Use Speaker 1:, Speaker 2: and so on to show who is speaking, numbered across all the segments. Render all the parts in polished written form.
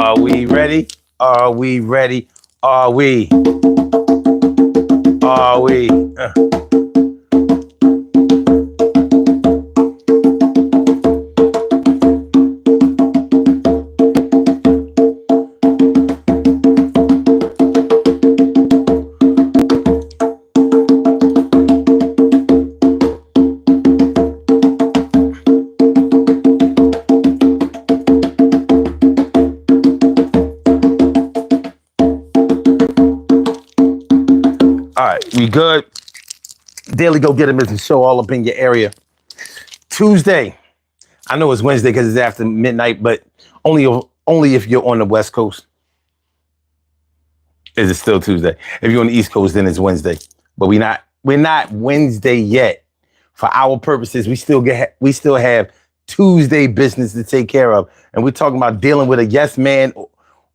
Speaker 1: Are we ready? Are we ready? Are we? Are we? All right, we good? Daily Go Get 'Em is the show all up in your area. Tuesday. I know it's Wednesday because it's after midnight, but only if you're on the West Coast. Is it still Tuesday? If you're on the East Coast, then it's Wednesday. But we're not Wednesday yet. For our purposes, we still have Tuesday business to take care of. And we're talking about dealing with a yes man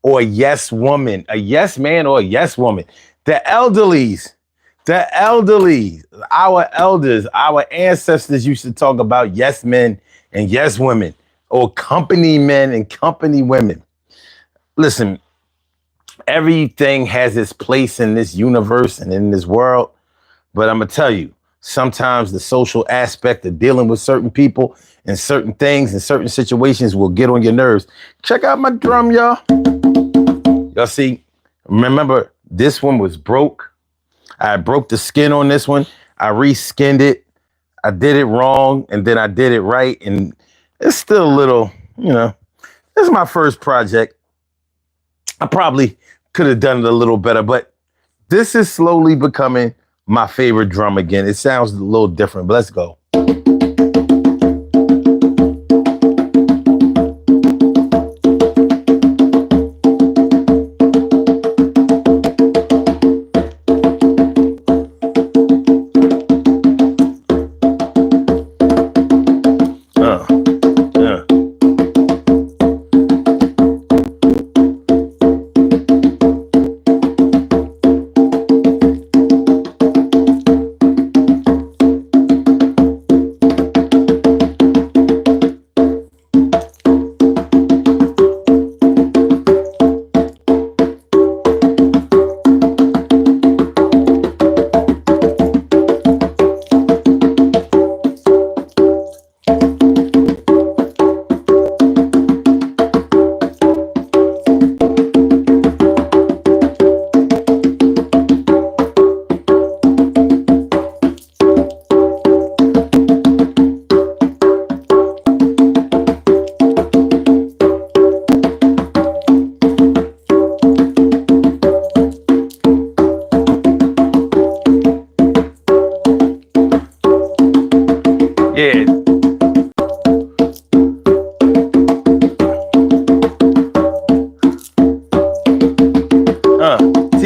Speaker 1: or a yes woman. A yes man or a yes woman. The elderlies, our elders, our ancestors used to talk about yes men and yes women, or company men and company women. Listen, everything has its place in this universe and in this world. But I'm going to tell you, sometimes the social aspect of dealing with certain people and certain things and certain situations will get on your nerves. Check out my drum, y'all. Y'all see, remember, this one was broke. I broke the skin on this one. I reskinned it. I did it wrong, and then I did it right. And it's still a little, this is my first project. I probably could have done it a little better, but this is slowly becoming my favorite drum again. It sounds a little different, but let's go.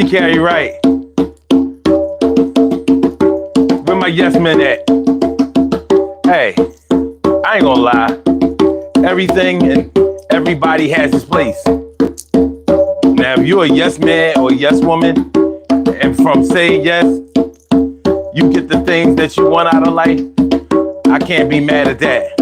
Speaker 1: Carry right. Where my yes men at? Hey, I ain't gonna lie. Everything and everybody has its place. Now, if you're a yes man or a yes woman, and from saying yes, you get the things that you want out of life, I can't be mad at that.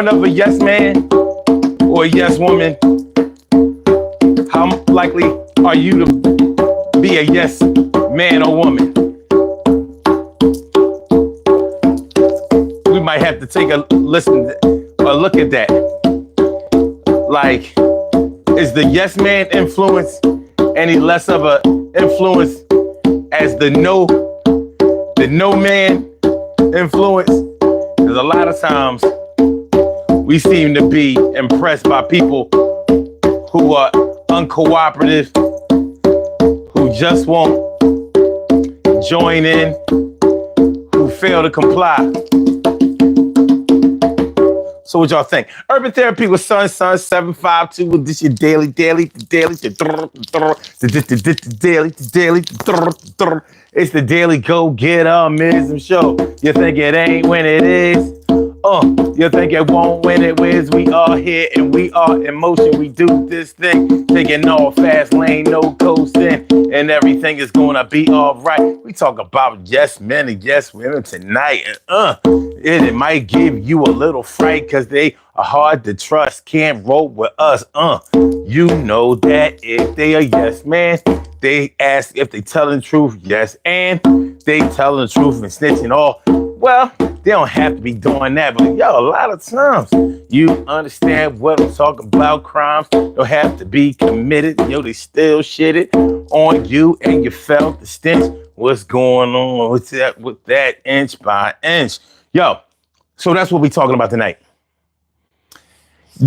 Speaker 1: born of a yes man or a yes woman, how likely are you to be a yes man or woman? We might have to take a listen or look at that. Like, is the yes man influence any less of a influence as the no man influence? Because a lot of times we seem to be impressed by people who are uncooperative, who just won't join in, who fail to comply. So what y'all think? Urban Therapy with Sun 752. This your daily. It's the daily go-getter-mism show. You think it ain't when it is? You think it won't when it is? We are here and we are in motion. We do this thing, taking all fast lane, no coasting, and everything is gonna be all right. We talk about yes men and yes women tonight, and it might give you a little fright because they are hard to trust. Can't roll with us, You know that if they are yes man, they ask if they telling the truth, yes, and they telling the truth and snitching all. Well, they don't have to be doing that, but yo, a lot of times you understand what I'm talking about. Crimes don't have to be committed. Yo, they still shitted on you and you felt the stench. What's going on with that inch by inch? Yo, so that's what we're talking about tonight.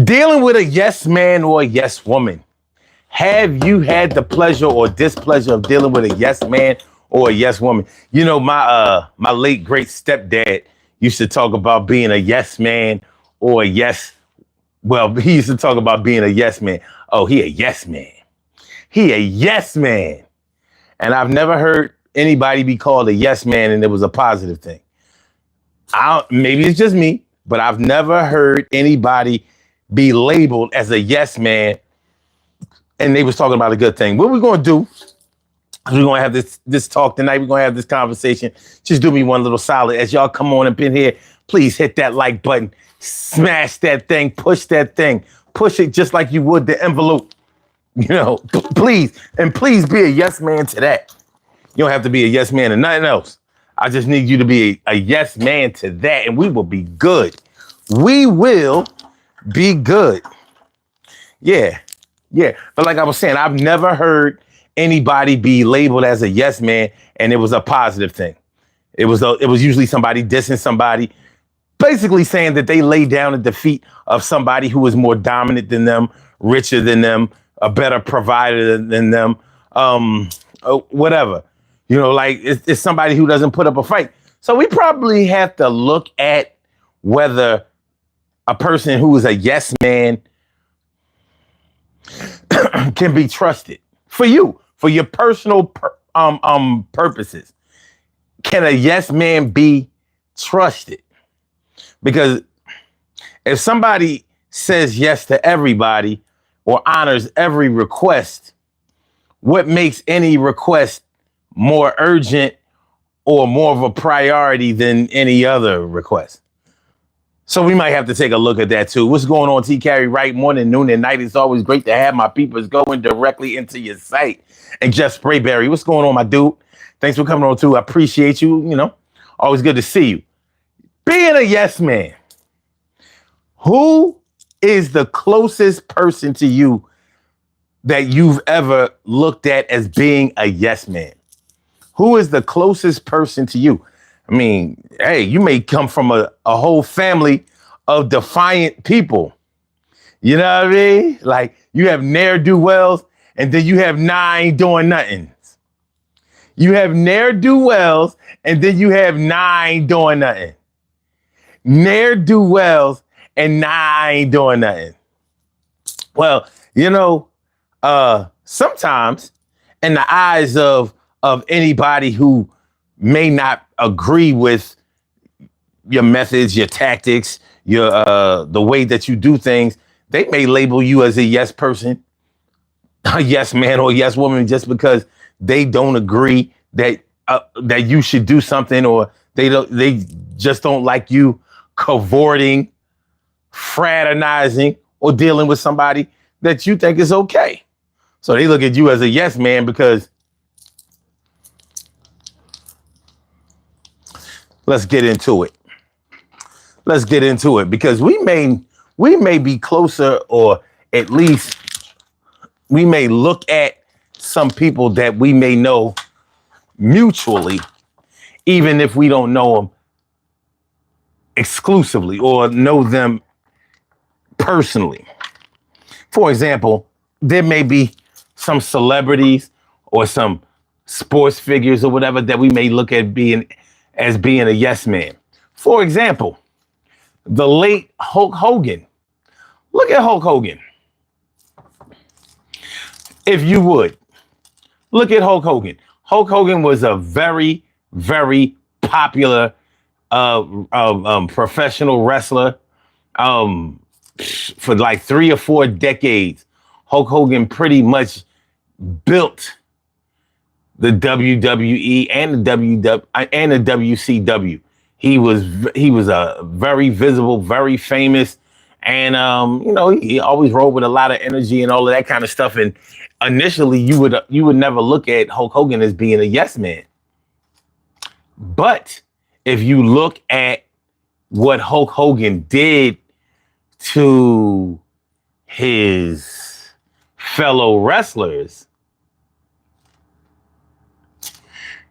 Speaker 1: Dealing with a yes man or a yes woman. Have you had the pleasure or displeasure of dealing with a yes man or a yes woman? You know, my late great stepdad used to talk about being a yes man or a yes. Well, he used to talk about being a yes man. Oh, he a yes man. He a yes man. And I've never heard anybody be called a yes man and it was a positive thing. Maybe it's just me, but I've never heard anybody be labeled as a yes man and they was talking about a good thing. What we're going to do, we're going to have this talk tonight. We're going to have this conversation. Just do me one little solid. As y'all come on up in here, please hit that like button. Smash that thing. Push that thing. Push it just like you would the envelope. You know, please. And please be a yes man to that. You don't have to be a yes man to nothing else. I just need you to be a yes man to that, and we will be good. We will be good. Yeah. But like I was saying, I've never heard anybody be labeled as a yes man and it was a positive thing. It was usually somebody dissing somebody, basically saying that they lay down at the feet of somebody who is more dominant than them, richer than them, a better provider than them, whatever. You know, like it's somebody who doesn't put up a fight. So we probably have to look at whether a person who is a yes man can be trusted for you, for your personal purposes. Can a yes man be trusted? Because if somebody says yes to everybody or honors every request, what makes any request more urgent or more of a priority than any other request? So we might have to take a look at that too. What's going on, T. Carey? Right, morning, noon, and night. It's always great to have my peoples going directly into your site. And Jeff Sprayberry, what's going on, my dude? Thanks for coming on too. I appreciate you. You know, always good to see you. Being a yes man. Who is the closest person to you that you've ever looked at as being a yes man? Who is the closest person to you? I mean, hey, you may come from a whole family of defiant people. You know what I mean? Like you have ne'er-do-wells and then you have 9 doing nothings. You have ne'er-do-wells and then you have 9 doing nothing. Ne'er-do-wells and 9 doing nothing. Well, you know, sometimes in the eyes of anybody who may not agree with your methods, your tactics, your the way that you do things, they may label you as a yes person, a yes man or yes woman, just because they don't agree that you should do something, or they just don't like you cavorting fraternizing or dealing with somebody that you think is okay. So they look at you as a yes man because let's get into it. Let's get into it because we may be closer, or at least we may look at some people that we may know mutually, even if we don't know them exclusively or know them personally. For example, there may be some celebrities or some sports figures or whatever that we may look at being a yes man. For example, the late Hulk Hogan. Look at Hulk Hogan. If you would, look at Hulk Hogan. Hulk Hogan was a very, very popular professional wrestler. For like 3 or 4 decades, Hulk Hogan pretty much built the WWE and the WCW. He was a very visible, very famous, and he always rode with a lot of energy and all of that kind of stuff. And initially, you would never look at Hulk Hogan as being a yes man. But if you look at what Hulk Hogan did to his fellow wrestlers,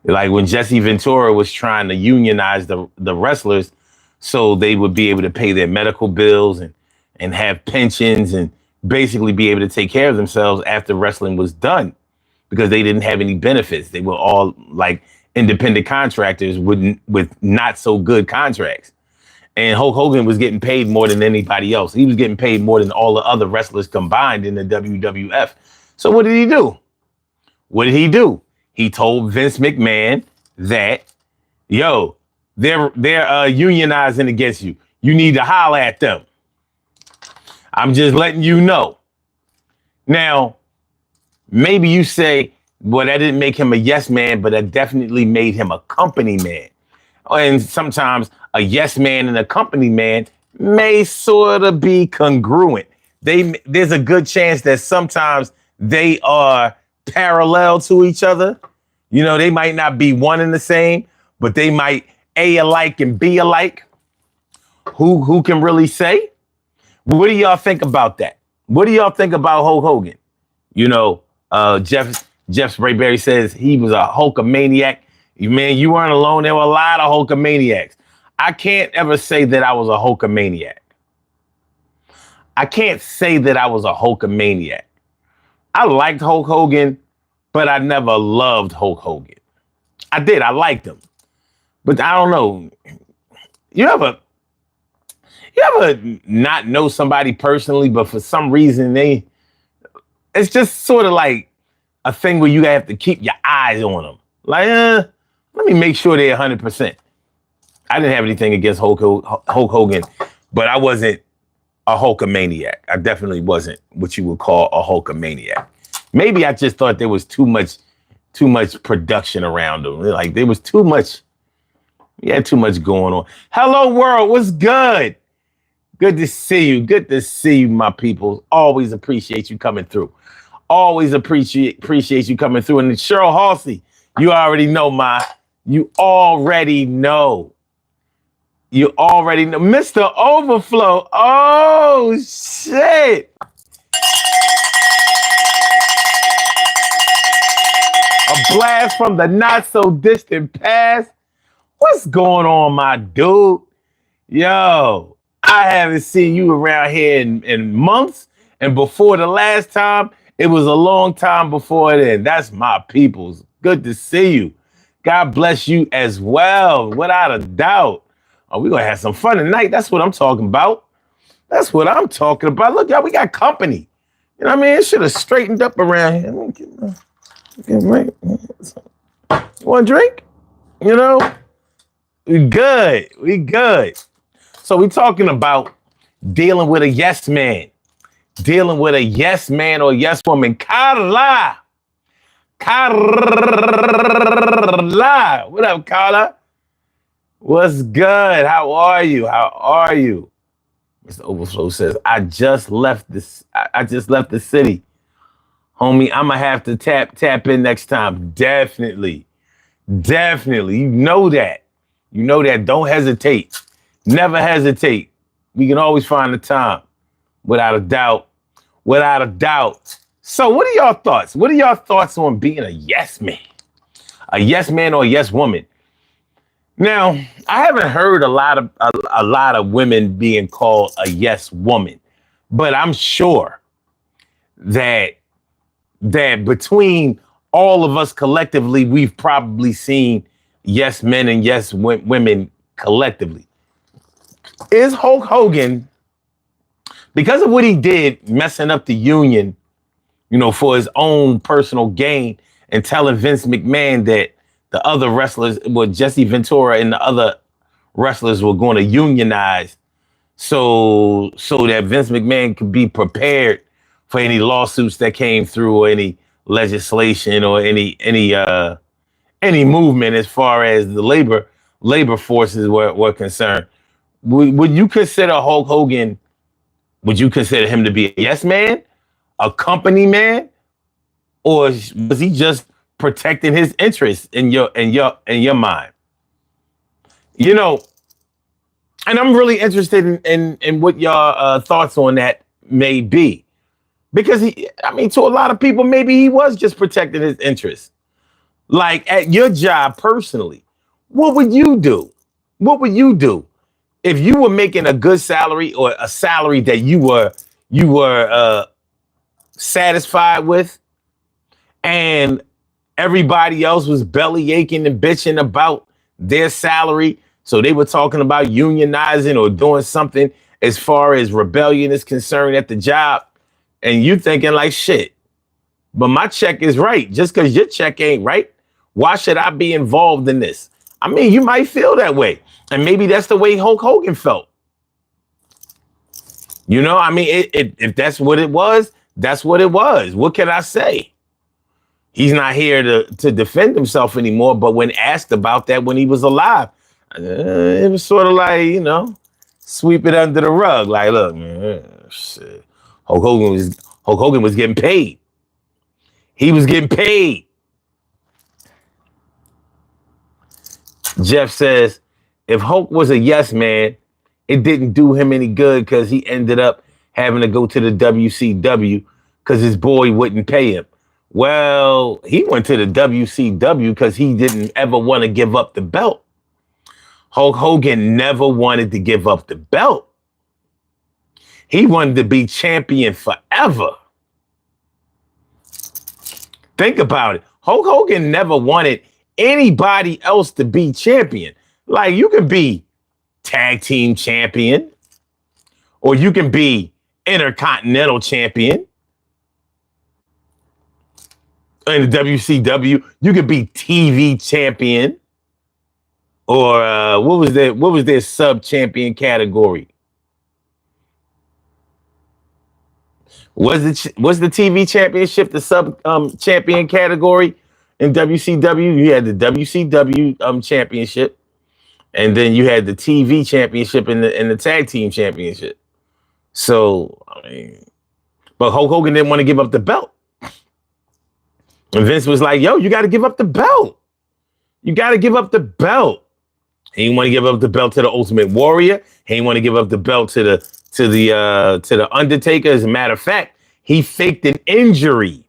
Speaker 1: like when Jesse Ventura was trying to unionize the wrestlers so they would be able to pay their medical bills and have pensions and basically be able to take care of themselves after wrestling was done, because they didn't have any benefits. They were all like independent contractors with not so good contracts. And Hulk Hogan was getting paid more than anybody else. He was getting paid more than all the other wrestlers combined in the WWF. So what did he do? He told Vince McMahon that, yo, they're unionizing against you. You need to holler at them. I'm just letting you know. Now, maybe you say, well, that didn't make him a yes man, but that definitely made him a company man. And sometimes a yes man and a company man may sort of be congruent. There's a good chance that sometimes they are parallel to each other. They might not be one and the same, but they might A alike and B alike. Who can really say? What do y'all think about that? What do y'all think about Hulk Hogan? Jeff Sprayberry says he was a Hulkamaniac. Man, you weren't alone. There were a lot of Hulkamaniacs. I can't ever say that I was a Hulkamaniac. I can't say that I was a Hulkamaniac. I liked Hulk Hogan, but I never loved Hulk Hogan. I did. I liked him. But I don't know. You ever not know somebody personally, but for some reason it's just sort of like a thing where you have to keep your eyes on them. Like, let me make sure they're 100%. I didn't have anything against Hulk Hogan, but I wasn't a Hulkamaniac. I definitely wasn't what you would call a Hulkamaniac. Maybe I just thought there was too much production around him. Like there was too much. He had too much going on. Hello, world. What's good? Good to see you. Good to see you, my people. Always appreciate you coming through. Always appreciate you coming through. And Cheryl Halsey, you already know, You already know. Mr. Overflow. Oh, shit. A blast from the not so distant past. What's going on, my dude? Yo, I haven't seen you around here in months. And before the last time, it was a long time before then. That's my peoples. Good to see you. God bless you as well, without a doubt. Oh, we're going to have some fun tonight. That's what I'm talking about. Look, y'all, we got company. You know what I mean? It should have straightened up around here. You want a drink? We good. So we're talking about dealing with a yes man. Dealing with a yes man or yes woman. Carla. What up, Carla? What's good? How are you? Mr. Overflow says, I just left this. I just left the city. Homie, I'm gonna have to tap in next time. Definitely. Definitely. You know that. You know that. Don't hesitate. Never hesitate. We can always find the time. Without a doubt. Without a doubt. So what are y'all thoughts? What are y'all thoughts on being a yes man? A yes man or a yes woman? Now, I haven't heard a lot of women being called a yes woman, but I'm sure that between all of us collectively, we've probably seen yes men and yes women collectively. Is Hulk Hogan, because of what he did, messing up the union, for his own personal gain, and telling Vince McMahon that the other wrestlers, Jesse Ventura and the other wrestlers were going to unionize so that Vince McMahon could be prepared for any lawsuits that came through, or any legislation, or any movement as far as the labor forces were concerned. Would you consider Hulk Hogan? Would you consider him to be a yes man, a company man, or was he just protecting his interests in your mind? And I'm really interested in what y'all thoughts on that may be, because to a lot of people, maybe he was just protecting his interests. Like at your job personally, what would you do? What would you do if you were making a good salary, or a salary that you were satisfied with, and everybody else was belly aching and bitching about their salary? So they were talking about unionizing or doing something as far as rebellion is concerned at the job. And you thinking like, shit, but my check is right. Just because your check ain't right, why should I be involved in this? You might feel that way. And maybe that's the way Hulk Hogan felt. If that's what it was, that's what it was. What can I say? He's not here to defend himself anymore. But when asked about that when he was alive, it was sort of like, sweep it under the rug. Like, look, man, shit. Hulk Hogan was getting paid. He was getting paid. Jeff says, if Hulk was a yes man, it didn't do him any good, because he ended up having to go to the WCW because his boy wouldn't pay him. Well, he went to the WCW because he didn't ever want to give up the belt. Hulk Hogan never wanted to give up the belt. He wanted to be champion forever. Think about it. Hulk Hogan never wanted anybody else to be champion. Like, you can be tag team champion, or you can be intercontinental champion. In the WCW, you could be TV champion, or what was their sub champion category? Was the TV championship the sub champion category in WCW? You had the WCW championship, and then you had the TV championship and the tag team championship. So, but Hulk Hogan didn't want to give up the belt. And Vince was like, yo, you got to give up the belt. You got to give up the belt. He didn't want to give up the belt to the Ultimate Warrior. He didn't want to give up the belt to the Undertaker. As a matter of fact, he faked an injury.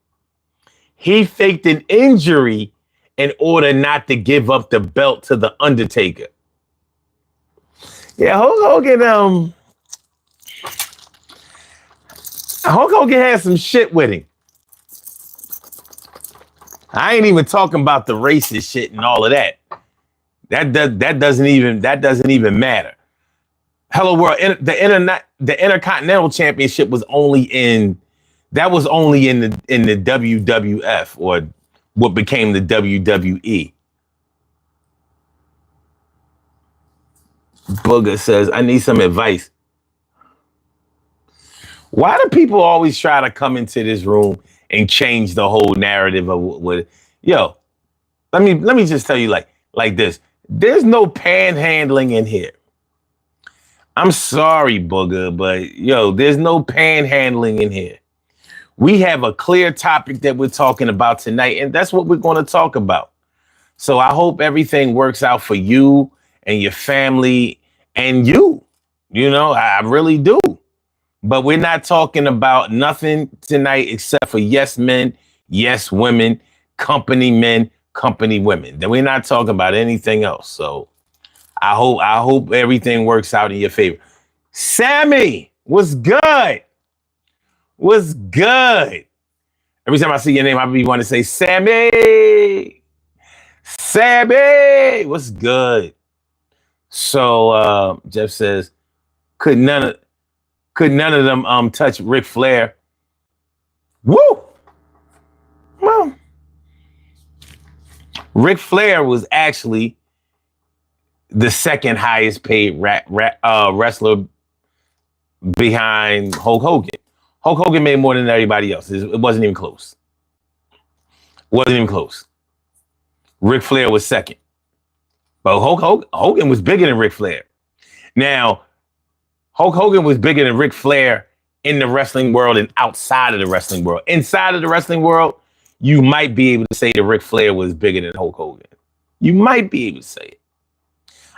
Speaker 1: He faked an injury in order not to give up the belt to the Undertaker. Yeah, Hulk Hogan had some shit with him. I ain't even talking about the racist shit and all of that. That doesn't even matter. Hello World, the Intercontinental Championship was only in the WWF, or what became the WWE. Booger says, I need some advice. Why do people always try to come into this room and change the whole narrative of what? Yo, let me just tell you like this. There's no panhandling in here. I'm sorry, Booger, but yo, there's no panhandling in here. We have a clear topic that we're talking about tonight, and that's what we're going to talk about. So I hope everything works out for you and your family and you. You know, I really do. But we're not talking about nothing tonight except for yes men, yes women, company men, company women. Then we're not talking about anything else. So I hope everything works out in your favor. Sammy, what's good? What's good? Every time I see your name, I be want to say Sammy. Sammy, what's good? So Jeff says, could none of them touch Ric Flair? Woo! Well, Ric Flair was actually the second highest paid wrestler behind Hulk Hogan. Hulk Hogan made more than everybody else. It wasn't even close. Wasn't even close. Ric Flair was second. But Hogan was bigger than Ric Flair. Now, Hulk Hogan was bigger than Ric Flair in the wrestling world and outside of the wrestling world. Inside of the wrestling world, you might be able to say that Ric Flair was bigger than Hulk Hogan. You might be able to say it.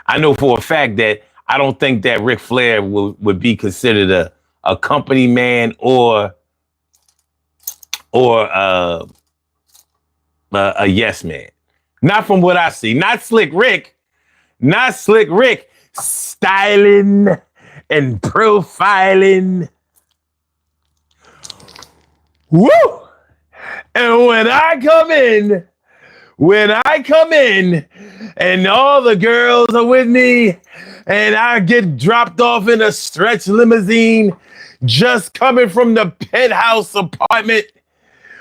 Speaker 1: I know for a fact that I don't think that Ric Flair would be considered a company man or a yes man. Not from what I see. Not Slick Rick. Not Slick Rick. Styling and profiling. Woo! And when I come in and all the girls are with me and I get dropped off in a stretch limousine just coming from the penthouse apartment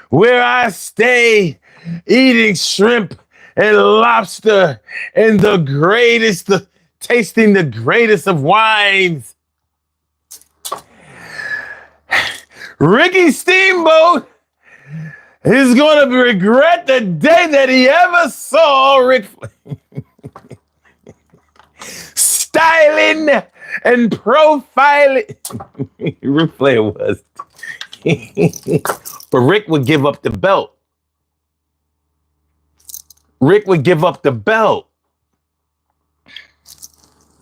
Speaker 1: where I stay eating shrimp and lobster and tasting the greatest of wines. Ricky Steamboat is going to regret the day that he ever saw Rick styling and profiling. Ric Flair was. But Rick would give up the belt. Rick would give up the belt.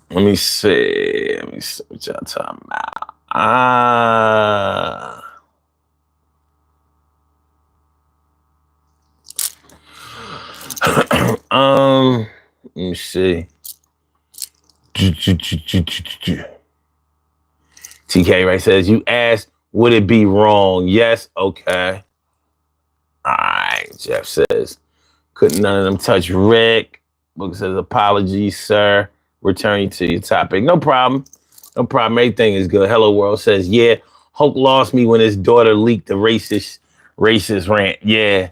Speaker 1: Let me see what y'all talking about. Let me see. TK right says, you asked, would it be wrong? Yes. Okay. All right. Jeff says, couldn't none of them touch Rick. Book says, apologies, sir. Returning to your topic. No problem. No problem. Everything is good. Hello World says, yeah, Hulk lost me when his daughter leaked the racist rant. Yeah.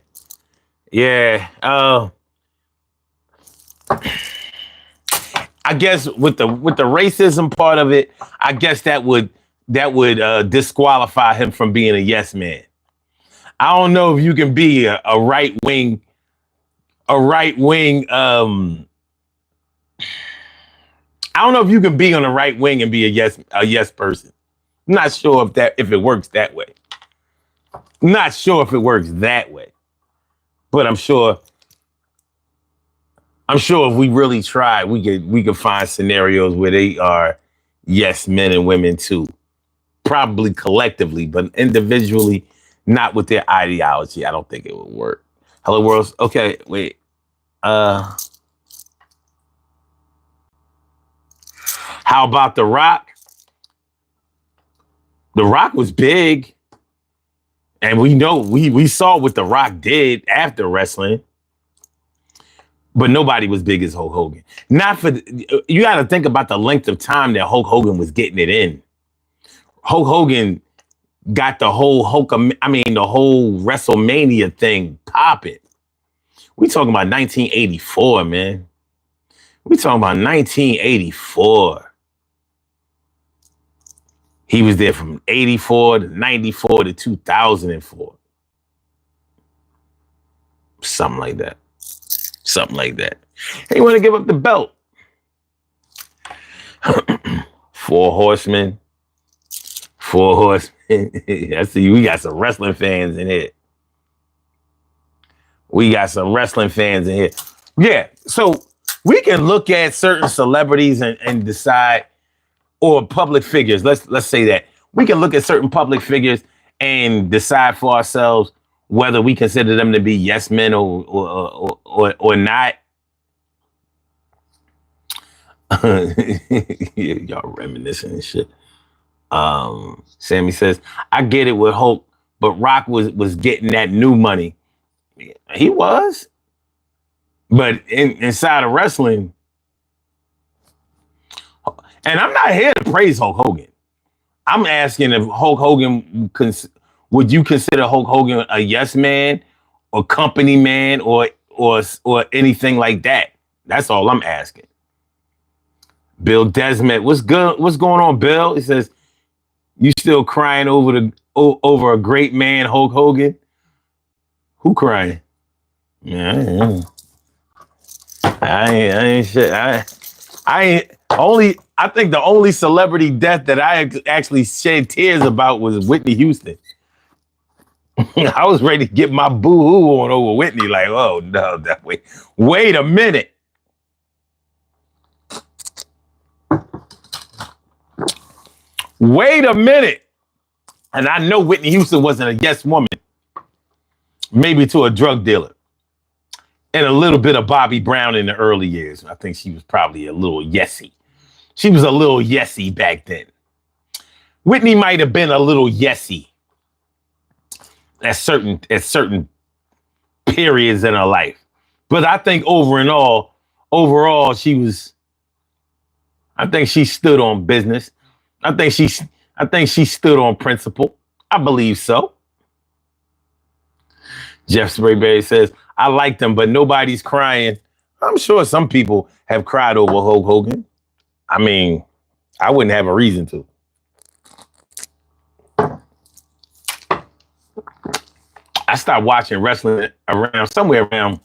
Speaker 1: Yeah. I guess with the racism part of it, I guess that would disqualify him from being a yes man. I don't know if you can be a right wing. I don't know if you can be on the right wing and be a yes person. I'm not sure if it works that way. I'm not sure if it works that way. But I'm sure if we really try, we could find scenarios where they are yes men and women too. Probably collectively, but individually, not with their ideology. I don't think it would work. Hello World. Okay, wait. How about The Rock? The Rock was big. And we know we saw what The Rock did after wrestling. But nobody was big as Hulk Hogan. You got to think about the length of time that Hulk Hogan was getting it in. Hulk Hogan got the whole WrestleMania thing popping. We talking about 1984, man. We talking about 1984. He was there from 84 to 94 to 2004. Something like that. Something like that. He want to give up the belt. Four Horsemen. Four Horsemen. I see we got some wrestling fans in here. We got some wrestling fans in here. Yeah, so we can look at certain celebrities and decide, or public figures. Let's say that we can look at certain public figures and decide for ourselves whether we consider them to be yes men or not. Y'all reminiscing and shit. Sammy says, I get it with Hulk, but Rock was getting that new money. He was. But inside of wrestling, and I'm not here to praise Hulk Hogan. I'm asking if Hulk Hogan, would you consider Hulk Hogan a yes man or company man or anything like that? That's all I'm asking. Bill Desmond, what's good? What's going on, Bill? He says, you still crying over a great man, Hulk Hogan? Who crying? Yeah, I ain't shit. I think the only celebrity death that I actually shed tears about was Whitney Houston. I was ready to get my boo-hoo on over Whitney. Like, oh no, wait a minute. Wait a minute. And I know Whitney Houston wasn't a yes woman. Maybe to a drug dealer. And a little bit of Bobby Brown in the early years. I think she was probably a little yesy. She was a little yesy back then. Whitney might have been a little yesy at certain periods in her life. But I think overall, I think she stood on business. I think she stood on principle. I believe so. Jeff Sprayberry says, I like them, but nobody's crying. I'm sure some people have cried over Hulk Hogan. I mean, I wouldn't have a reason to. I stopped watching wrestling somewhere around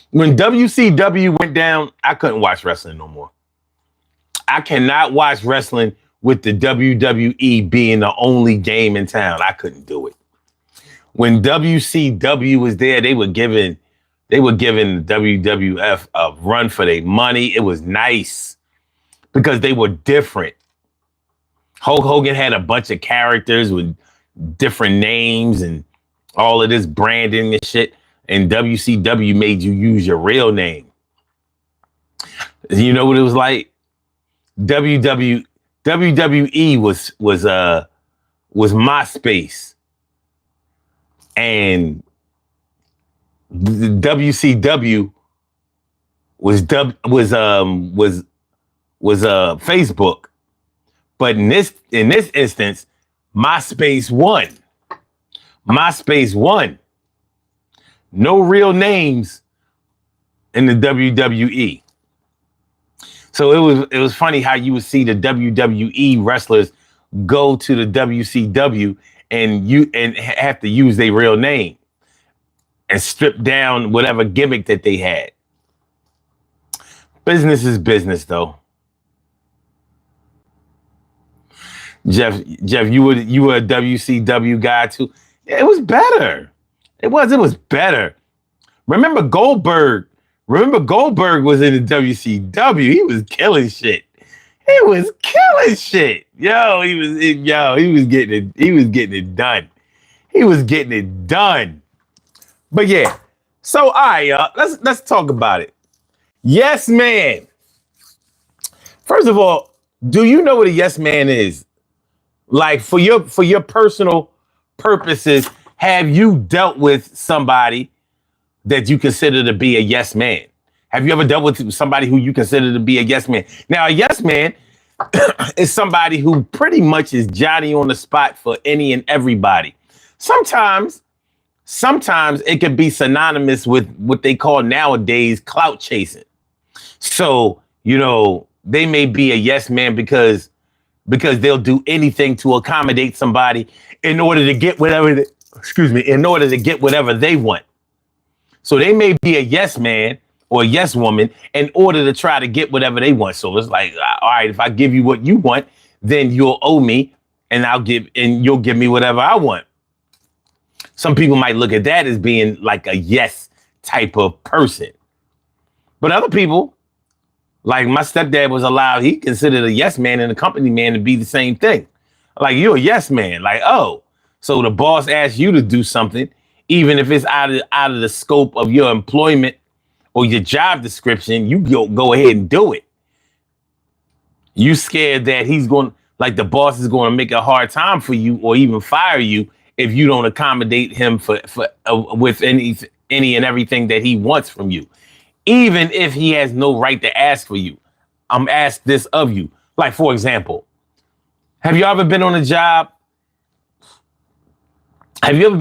Speaker 1: when WCW went down. I couldn't watch wrestling no more. I cannot watch wrestling with the WWE being the only game in town. I couldn't do it. When WCW was there, they were giving the WWF a run for their money. It was nice because they were different. Hulk Hogan had a bunch of characters with different names and all of this branding and shit. And WCW made you use your real name. You know what it was like? WWE was MySpace. And the WCW was Facebook, but in this instance, MySpace won. No real names in the WWE. So it was funny how you would see the WWE wrestlers go to the WCW and have to use their real name and strip down whatever gimmick that they had. Business is business, though. Jeff, you were a WCW guy too. Yeah, it was better. It was better. Remember Goldberg was in the WCW. He was killing shit. He was getting it done. He was getting it done. But yeah. So all right, y'all. Let's talk about it. Yes, man. First of all, do you know what a yes man is? Like for your personal purposes, have you dealt with somebody that you consider to be a yes man? Have you ever dealt with somebody who you consider to be a yes man? Now, a yes man is somebody who pretty much is Johnny on the spot for any and everybody. Sometimes it could be synonymous with what they call nowadays clout chasing. So, they may be a yes man because they'll do anything to accommodate somebody in order to get whatever they want. So they may be a yes man or a yes woman in order to try to get whatever they want. So it's like, all right, if I give you what you want, then you'll owe me and you'll give me whatever I want. Some people might look at that as being like a yes type of person. But other people, like my stepdad was allowed, he considered a yes man and a company man to be the same thing. Like, you're a yes man. Like, oh, so the boss asks you to do something, even if it's out of the scope of your employment or your job description, you go ahead and do it. You scared that the boss is going to make a hard time for you or even fire you if you don't accommodate him with any and everything that he wants from you, even if he has no right to ask for you. I'm asked this of you. Like, for example, have you ever been on a job? And your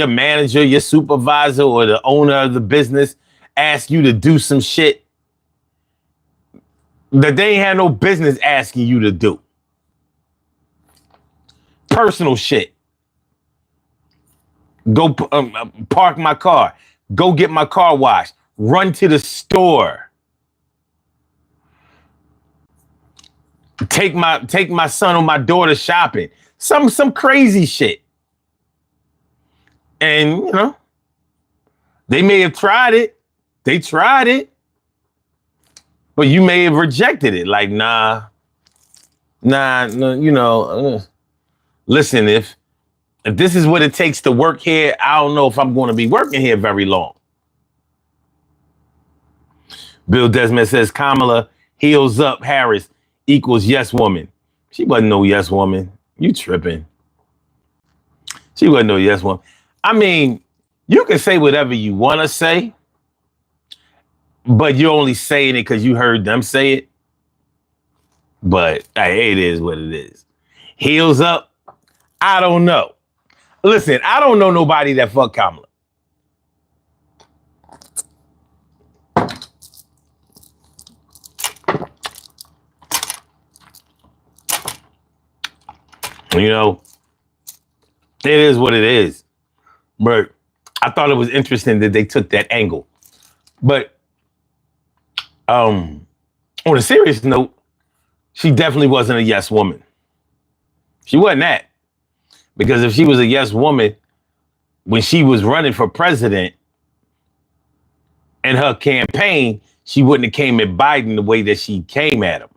Speaker 1: manager, your supervisor, or the owner of the business ask you to do some shit that they ain't had no business asking you to do. Personal shit. Go park my car. Go get my car washed. Run to the store. Take my son or my daughter shopping. Some crazy shit. And, they may have tried it. They tried it. But you may have rejected it. Like, nah, listen, if this is what it takes to work here, I don't know if I'm going to be working here very long. Bill Desmond says Kamala heels up Harris equals yes woman. She wasn't no yes woman. You tripping. She wasn't no yes woman. I mean, you can say whatever you want to say, but you're only saying it because you heard them say it. But hey, it is what it is. Heels up. I don't know. Listen, I don't know nobody that fucked Kamala. It is what it is. But I thought it was interesting that they took that angle. But on a serious note, she definitely wasn't a yes woman. She wasn't that. Because if she was a yes woman, when she was running for president in her campaign, she wouldn't have came at Biden the way that she came at him.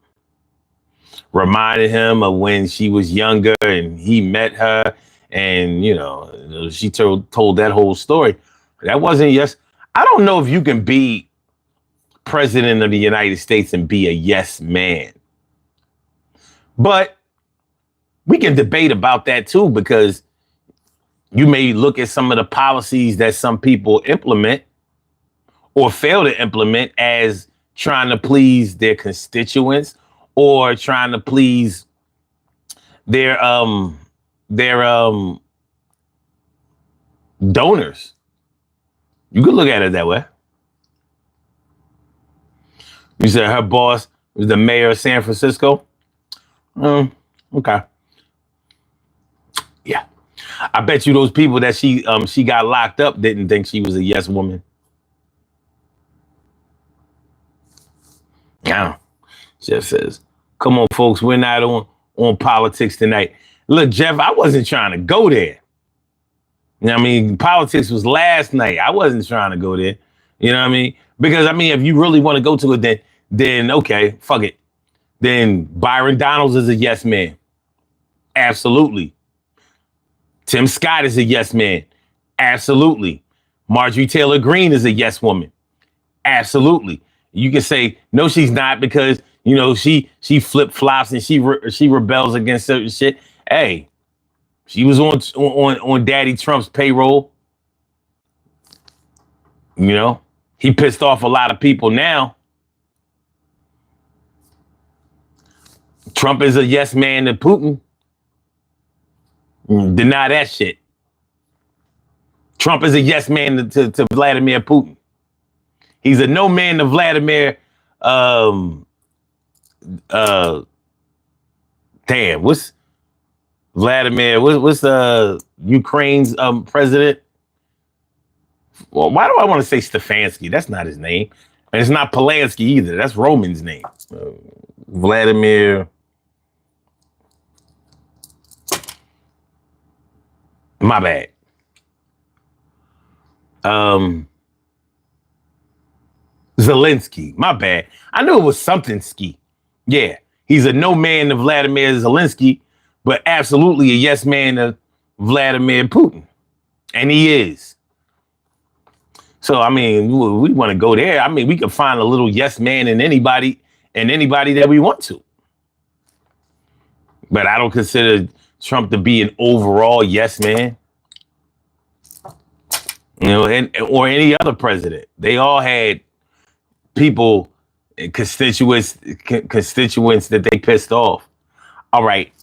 Speaker 1: Reminded him of when she was younger and he met her and, she told that whole story. That wasn't yes. I don't know if you can be president of the United States and be a yes man. But we can debate about that too, because you may look at some of the policies that some people implement or fail to implement as trying to please their constituents or trying to please their donors. You could look at it that way. You said her boss was the mayor of San Francisco. Okay. Yeah. I bet you those people that she got locked up didn't think she was a yes woman. Yeah. Jeff says, come on, folks, we're not on politics tonight. Look, Jeff, I wasn't trying to go there. Politics was last night. I wasn't trying to go there. You know what I mean? Because, if you really want to go to it, then okay, fuck it. Then Byron Donalds is a yes man. Absolutely. Tim Scott is a yes man. Absolutely. Marjorie Taylor Greene is a yes woman. Absolutely. You can say, no, she's not because, she flip-flops and she rebels against certain shit. Hey, she was on Daddy Trump's payroll. He pissed off a lot of people now. Trump is a yes man to Putin. Deny that shit. Trump is a yes man to Vladimir Putin. He's a no man to Vladimir. What's Vladimir? What's Ukraine's president? Well, why do I want to say Stefanski? That's not his name. And it's not Polanski either. That's Roman's name. Vladimir. My bad. Zelensky. My bad. I knew it was something ski. Yeah. He's a no man to Vladimir Zelensky, but absolutely a yes man to Vladimir Putin. And he is. So, I mean, we want to go there. I mean, we can find a little yes man in anybody that we want to. But I don't consider Trump to be an overall yes man. You know, or any other president. They all had people, constituents that they pissed off. All right.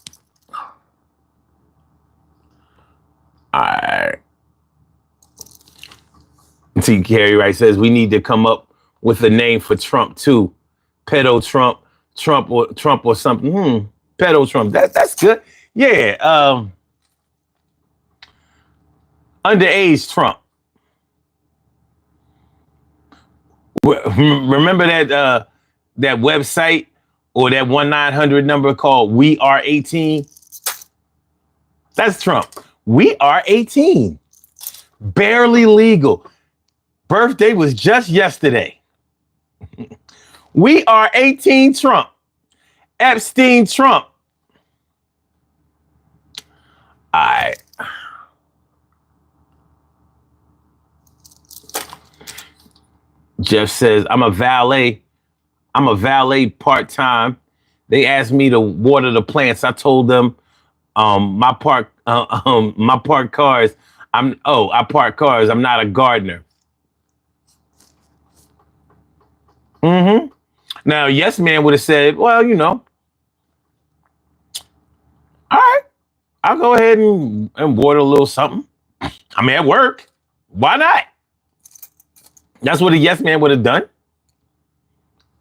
Speaker 1: All right. See, Carrie Wright says we need to come up with a name for Trump too. Pedo Trump, Trump or something. Pedo Trump. That's good. Yeah. Underage Trump. Remember that website or that 1-900 number called We Are 18? That's Trump. We are 18. Barely legal. Birthday was just yesterday. We are 18 Trump. Epstein Trump. All right. Jeff says, I'm a valet part-time. They asked me to water the plants. I told them I park cars. I park cars. I'm not a gardener. Now, yes man would have said, well, you know, all right, I'll go ahead and water a little something. I mean, at work. Why not? That's what a yes man would have done.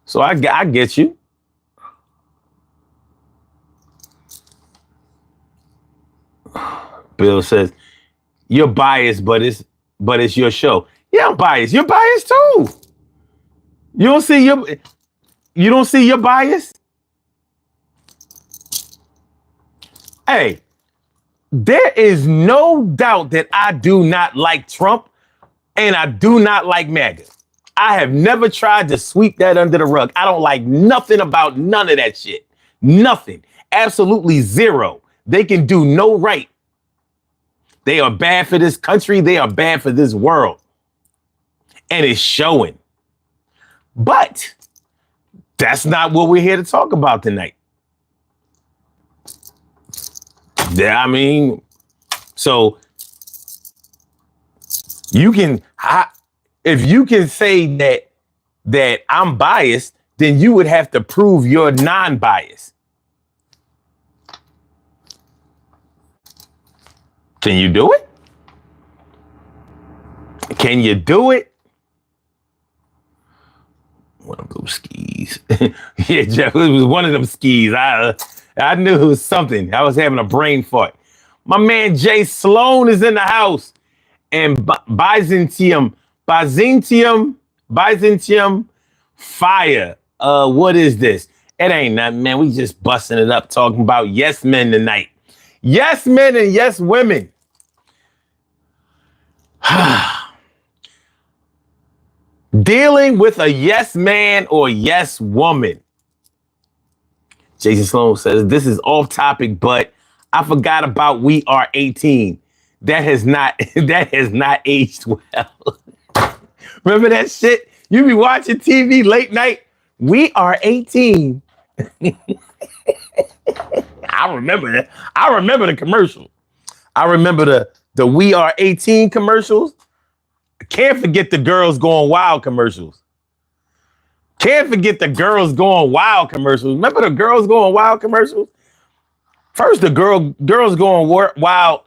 Speaker 1: So I get you. Bill says, you're biased, but it's your show. Yeah, I'm biased. You're biased too. You don't see your bias? Hey, there is no doubt that I do not like Trump and I do not like MAGA. I have never tried to sweep that under the rug. I don't like nothing about none of that shit. Nothing. Absolutely zero. They can do no right. They are bad for this country. They are bad for this world. And it's showing. But that's not what we're here to talk about tonight. Yeah, I mean, so you can, if you can say that I'm biased, then you would have to prove you're non-biased. Can you do it? Can you do it? One of those skis. Yeah, Jeff, it was one of them skis. I knew it was something. I was having a brain fart. My man Jay Sloan is in the house. And Byzantium fire. What is this? It ain't nothing, man. We just busting it up talking about yes men tonight. Yes men and yes women. Dealing with a yes man or yes woman. Jason Sloan says, this is off topic, but I forgot about We Are 18. That has not aged well. Remember that shit? You be watching TV late night. We Are 18. I remember that. I remember the commercial. I remember the We Are 18 commercials. Can't forget the Girls Going Wild commercials. Can't forget the Girls Going Wild commercials. Remember the Girls Going Wild commercials? First, the Girls Going Wild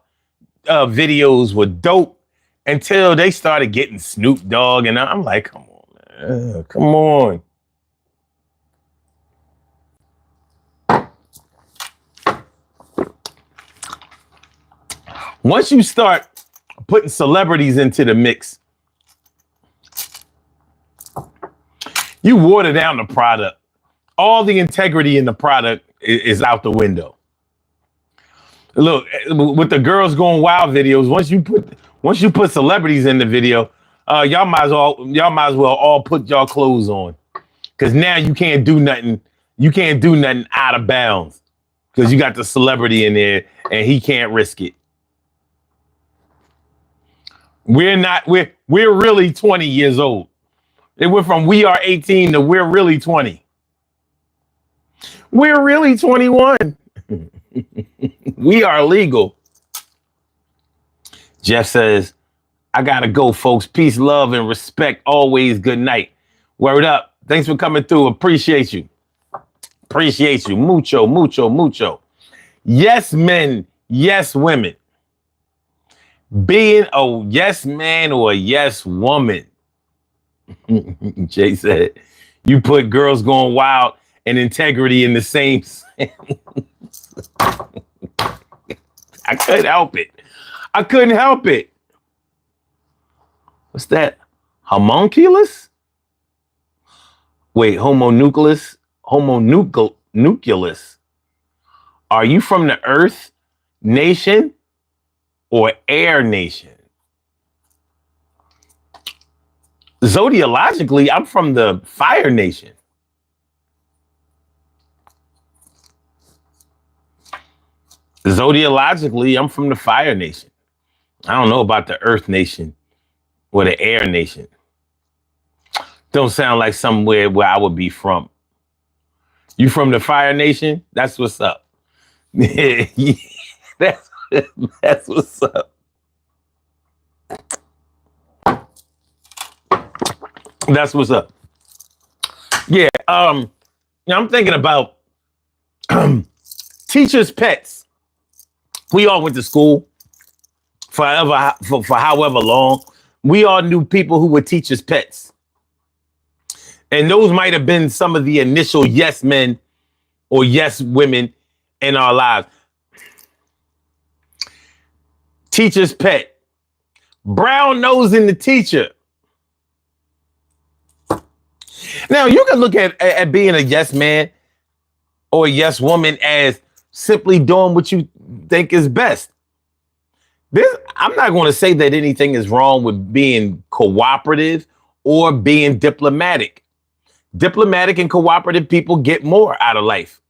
Speaker 1: videos were dope until they started getting Snoop Dogg. And I'm like, come on, man. Come on. Once you start putting celebrities into the mix, You water down the product. All the integrity in the product is out the window. Look, with the girls going wild videos, once you put celebrities in the video, y'all might as well all put y'all clothes on. Cause now you can't do nothing. You can't do nothing out of bounds. Cause you got the celebrity in there and he can't risk it. We're really 20 years old. It went from we are 18 to we're really 20. We're really 21. We are legal. Jeff says, I gotta go, folks. Peace, love, and respect. Always good night. Word up. Thanks for coming through. Appreciate you. Appreciate you. Mucho, mucho, mucho. Yes, men. Yes, women. Being a yes man or a yes woman. Jay said, you put girls going wild and integrity in the same sentence. I couldn't help it. I couldn't help it. What's that? Homunculus? Wait, homonucleus? Homonucleus. Are you from the Earth Nation or Air Nation? Zodiologically, I'm from the Fire Nation. Zodiologically, I'm from the Fire Nation. I don't know about the Earth Nation or the Air Nation. Don't sound like somewhere where I would be from. You from the Fire Nation? That's what's up. that's what's up. That's what's up. Yeah, I'm thinking about teachers' pets. We all went to school for however long. We all knew people who were teachers' pets. And those might have been some of the initial yes men or yes women in our lives. Teacher's pet. Brown nosing the teacher. Now, you can look at being a yes man or a yes woman as simply doing what you think is best. I'm not going to say that anything is wrong with being cooperative or being diplomatic. Diplomatic and cooperative people get more out of life,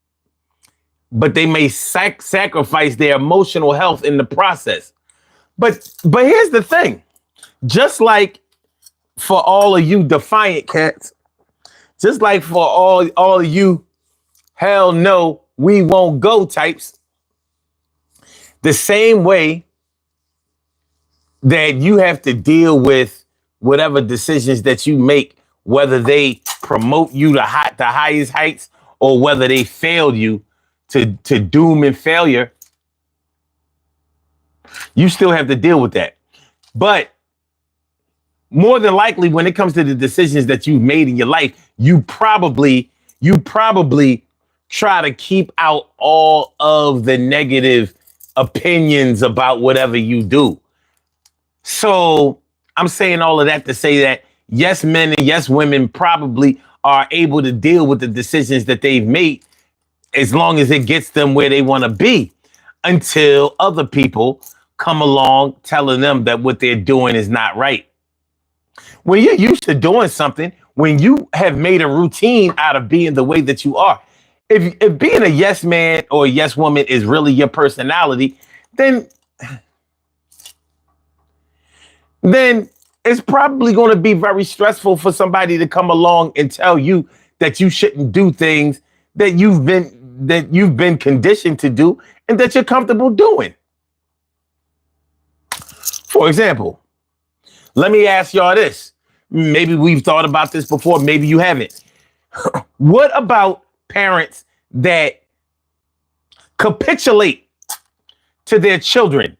Speaker 1: but they may sacrifice their emotional health in the process. But here's the thing. Just like for all of you defiant cats, just like for all of you hell no, we won't go types, the same way that you have to deal with whatever decisions that you make, whether they promote you to the highest heights or whether they fail you to doom and failure, you still have to deal with that. But more than likely, when it comes to the decisions that you've made in your life, you probably try to keep out all of the negative opinions about whatever you do. So I'm saying all of that to say that yes men and yes women probably are able to deal with the decisions that they've made as long as it gets them where they want to be, until other people come along telling them that what they're doing is not right. When you're used to doing something, when you have made a routine out of being the way that you are, if being a yes man or a yes woman is really your personality, then it's probably going to be very stressful for somebody to come along and tell you that you shouldn't do things that you've been conditioned to do and that you're comfortable doing. For example, let me ask y'all this. Maybe we've thought about this before. Maybe you haven't. What about parents that capitulate to their children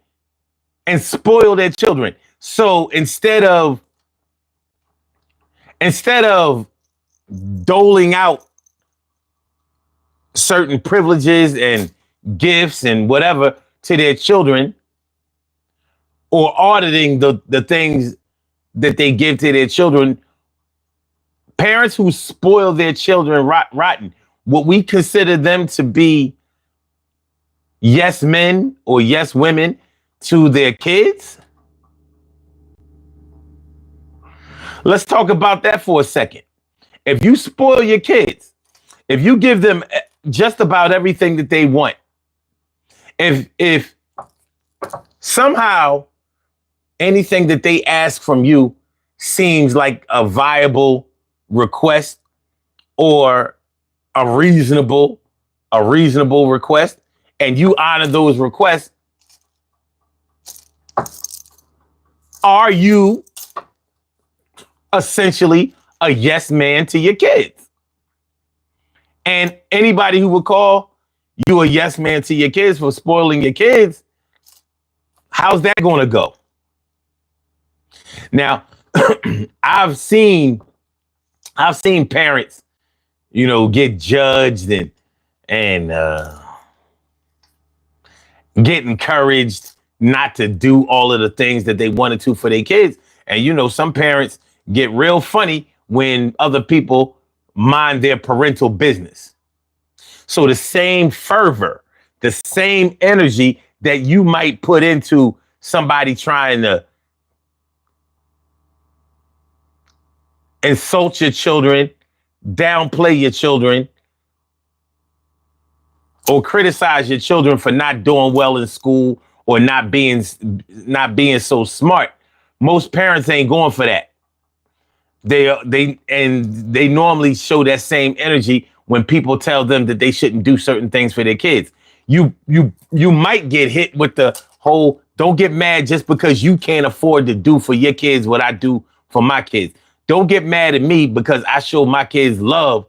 Speaker 1: and spoil their children? So instead of doling out certain privileges and gifts and whatever to their children, or auditing the things that they give to their children, Parents who spoil their children rotten, what we consider them to be yes men or yes women to their kids. Let's talk about that for a second. If you spoil your kids, if you give them just about everything that they want, if somehow anything that they ask from you seems like a viable request or a reasonable request, and you honor those requests, are you essentially a yes man to your kids? And anybody who would call you a yes man to your kids for spoiling your kids, how's that going to go? Now, I've seen parents, get judged and get encouraged not to do all of the things that they wanted to for their kids. And some parents get real funny when other people mind their parental business. So the same fervor, the same energy that you might put into somebody trying to insult your children, downplay your children, or criticize your children for not doing well in school or not being so smart. Most parents ain't going for that. They normally show that same energy when people tell them that they shouldn't do certain things for their kids. You might get hit with the whole, don't get mad just because you can't afford to do for your kids what I do for my kids. Don't get mad at me because I show my kids love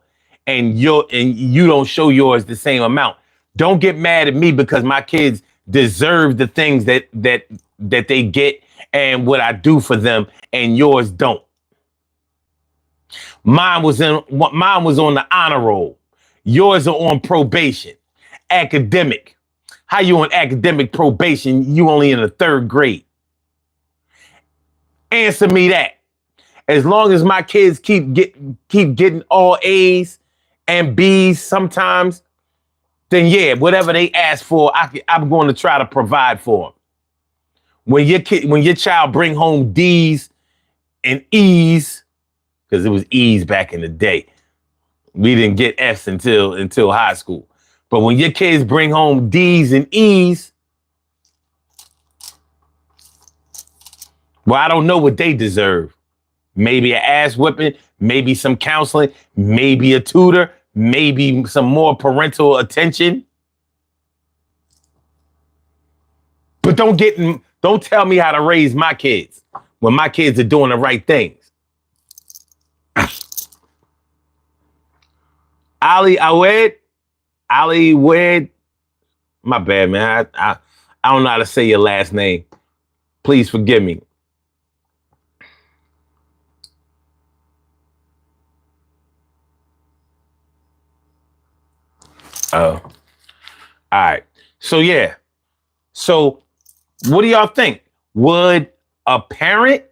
Speaker 1: and you don't show yours the same amount. Don't get mad at me because my kids deserve the things that they get and what I do for them and yours don't. Mine was on the honor roll. Yours are on probation. Academic. How you on academic probation? You only in the 3rd grade. Answer me that. As long as my kids keep getting all A's and B's sometimes, then yeah, whatever they ask for, I'm going to try to provide for them. When your child bring home D's and E's, because it was E's back in the day, we didn't get F's until high school. But when your kids bring home D's and E's, well, I don't know what they deserve. Maybe an ass whipping, maybe some counseling, maybe a tutor, maybe some more parental attention. But don't tell me how to raise my kids when my kids are doing the right things. Ali Wed, my bad, man. I don't know how to say your last name. Please forgive me. Oh, all right. So yeah. So what do y'all think? Would a parent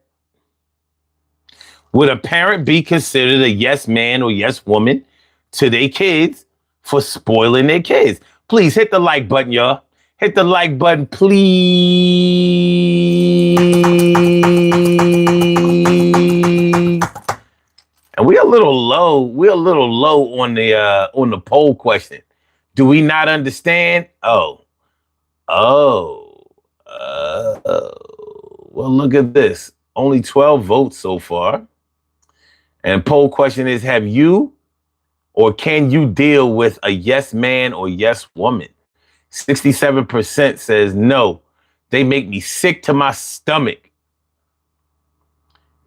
Speaker 1: be considered a yes man or yes woman to their kids for spoiling their kids? Please hit the like button, y'all. Hit the like button, please. And we're a little low. We're a little low on the poll question. Do we not understand? Well, look at this. Only 12 votes so far. And poll question is, have you or can you deal with a yes man or yes woman? 67% says no. They make me sick to my stomach.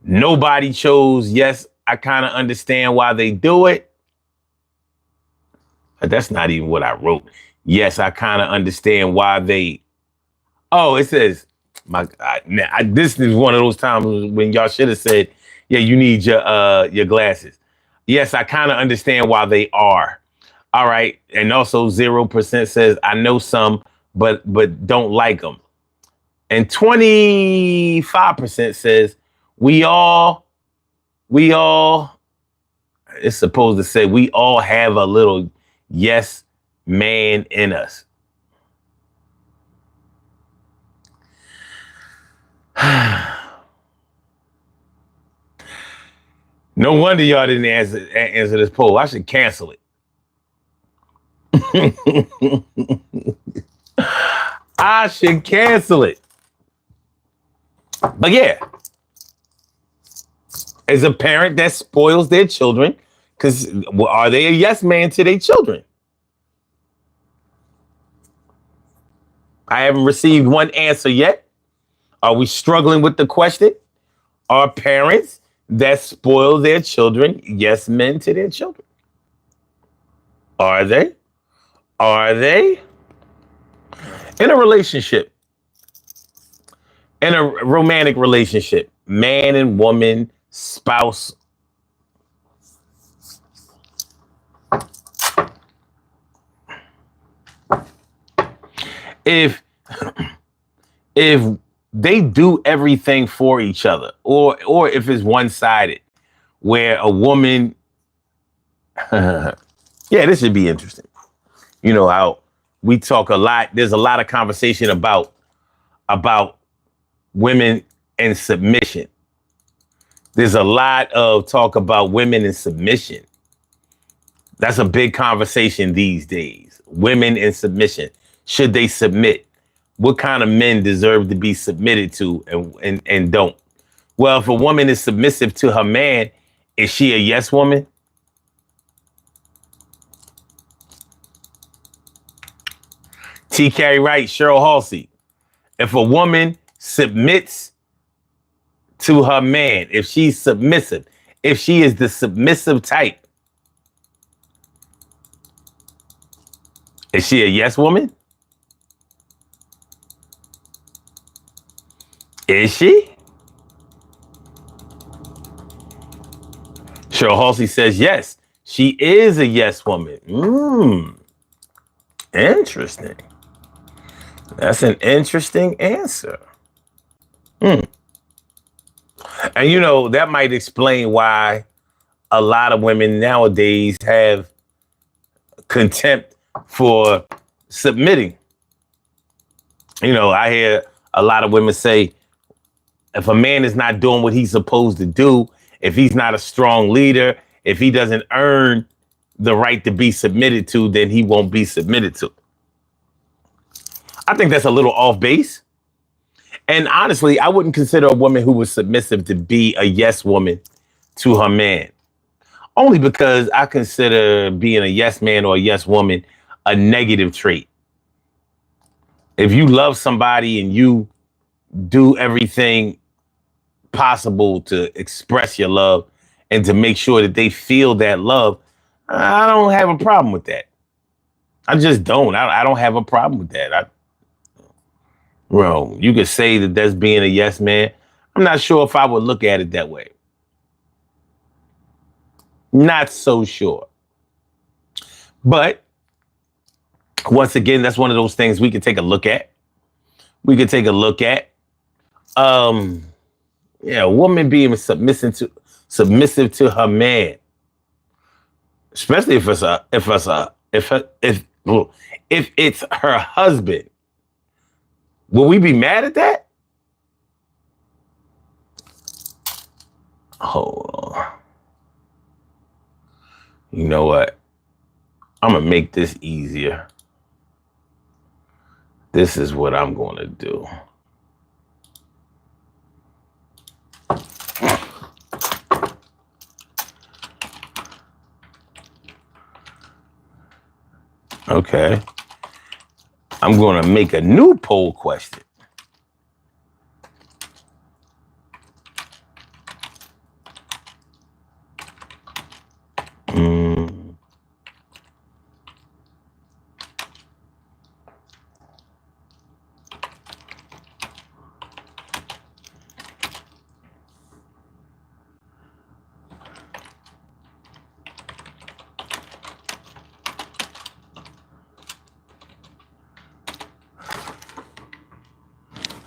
Speaker 1: Nobody chose yes. I kind of understand why they do it. But that's not even what I wrote. Yes, I kind of understand why they. Oh, it says, this is one of those times when y'all should have said, yeah, you need your glasses. Yes, I kind of understand why they are. All right. And also 0% says, I know some, but don't like them. And 25% says, we all it's supposed to say we all have a little yes man in us. No wonder y'all didn't answer this poll. I should cancel it. I should cancel it. But yeah, as a parent that spoils their children, because are they a yes man to their children? I haven't received one answer yet. Are we struggling with the question? Are parents that spoil their children yes men to their children? Are they? Are they? In a relationship, in a romantic relationship, man and woman, spouse, if they do everything for each other, or if it's one-sided, where a woman, yeah, this should be interesting. You know how we talk a lot. There's a lot of conversation about women and submission. There's a lot of talk about women and submission. That's a big conversation these days. Women and submission. Should they submit? What kind of men deserve to be submitted to and don't? Well, if a woman is submissive to her man, is she a yes woman? T. Carey Wright, Cheryl Halsey. If a woman submits to her man, if she's submissive, if she is the submissive type, is she a yes woman? Is she? Cheryl Halsey says yes. She is a yes woman. Interesting. That's an interesting answer. And you know, that might explain why a lot of women nowadays have contempt for submitting. You know, I hear a lot of women say, if a man is not doing what he's supposed to do, if he's not a strong leader, if he doesn't earn the right to be submitted to, then he won't be submitted to. I think that's a little off base. And honestly, I wouldn't consider a woman who was submissive to be a yes woman to her man. Only because I consider being a yes man or a yes woman a negative trait. If you love somebody and you do everything possible to express your love and to make sure that they feel that love, I don't have a problem with that. I just don't. I don't have a problem with that. Well, you could say that that's being a yes man. I'm not sure if I would look at it that way. Not so sure. But once again, that's one of those things we could take a look at. We could take a look at. Yeah, a woman being submissive to her man, especially if it's her husband. Will we be mad at that? Hold on. You know what? I'm gonna make this easier. This is what I'm gonna do. Okay. I'm going to make a new poll question.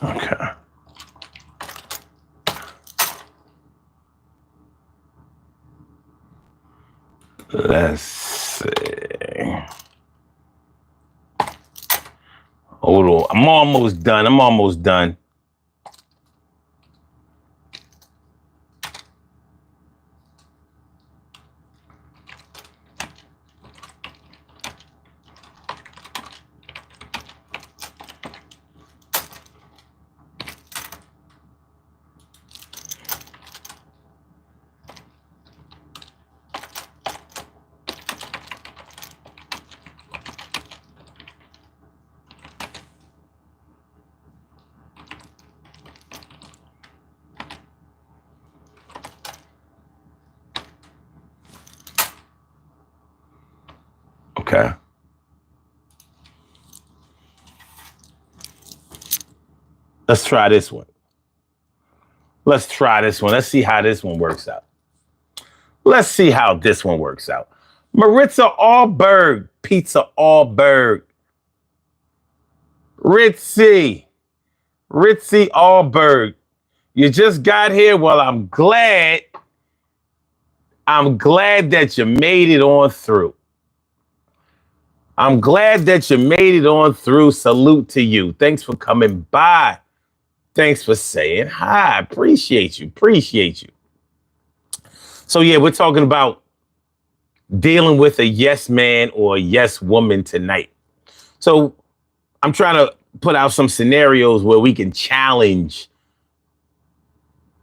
Speaker 1: Okay. Let's see. Hold on. I'm almost done. Okay. Let's try this one. Let's see how this one works out. Maritza Allberg, Pizza Allberg. Ritzy Allberg. You just got here. Well, I'm glad that you made it on through. Salute to you. Thanks for coming by. Thanks for saying hi. Appreciate you. So yeah, we're talking about dealing with a yes man or a yes woman tonight. So I'm trying to put out some scenarios where we can challenge,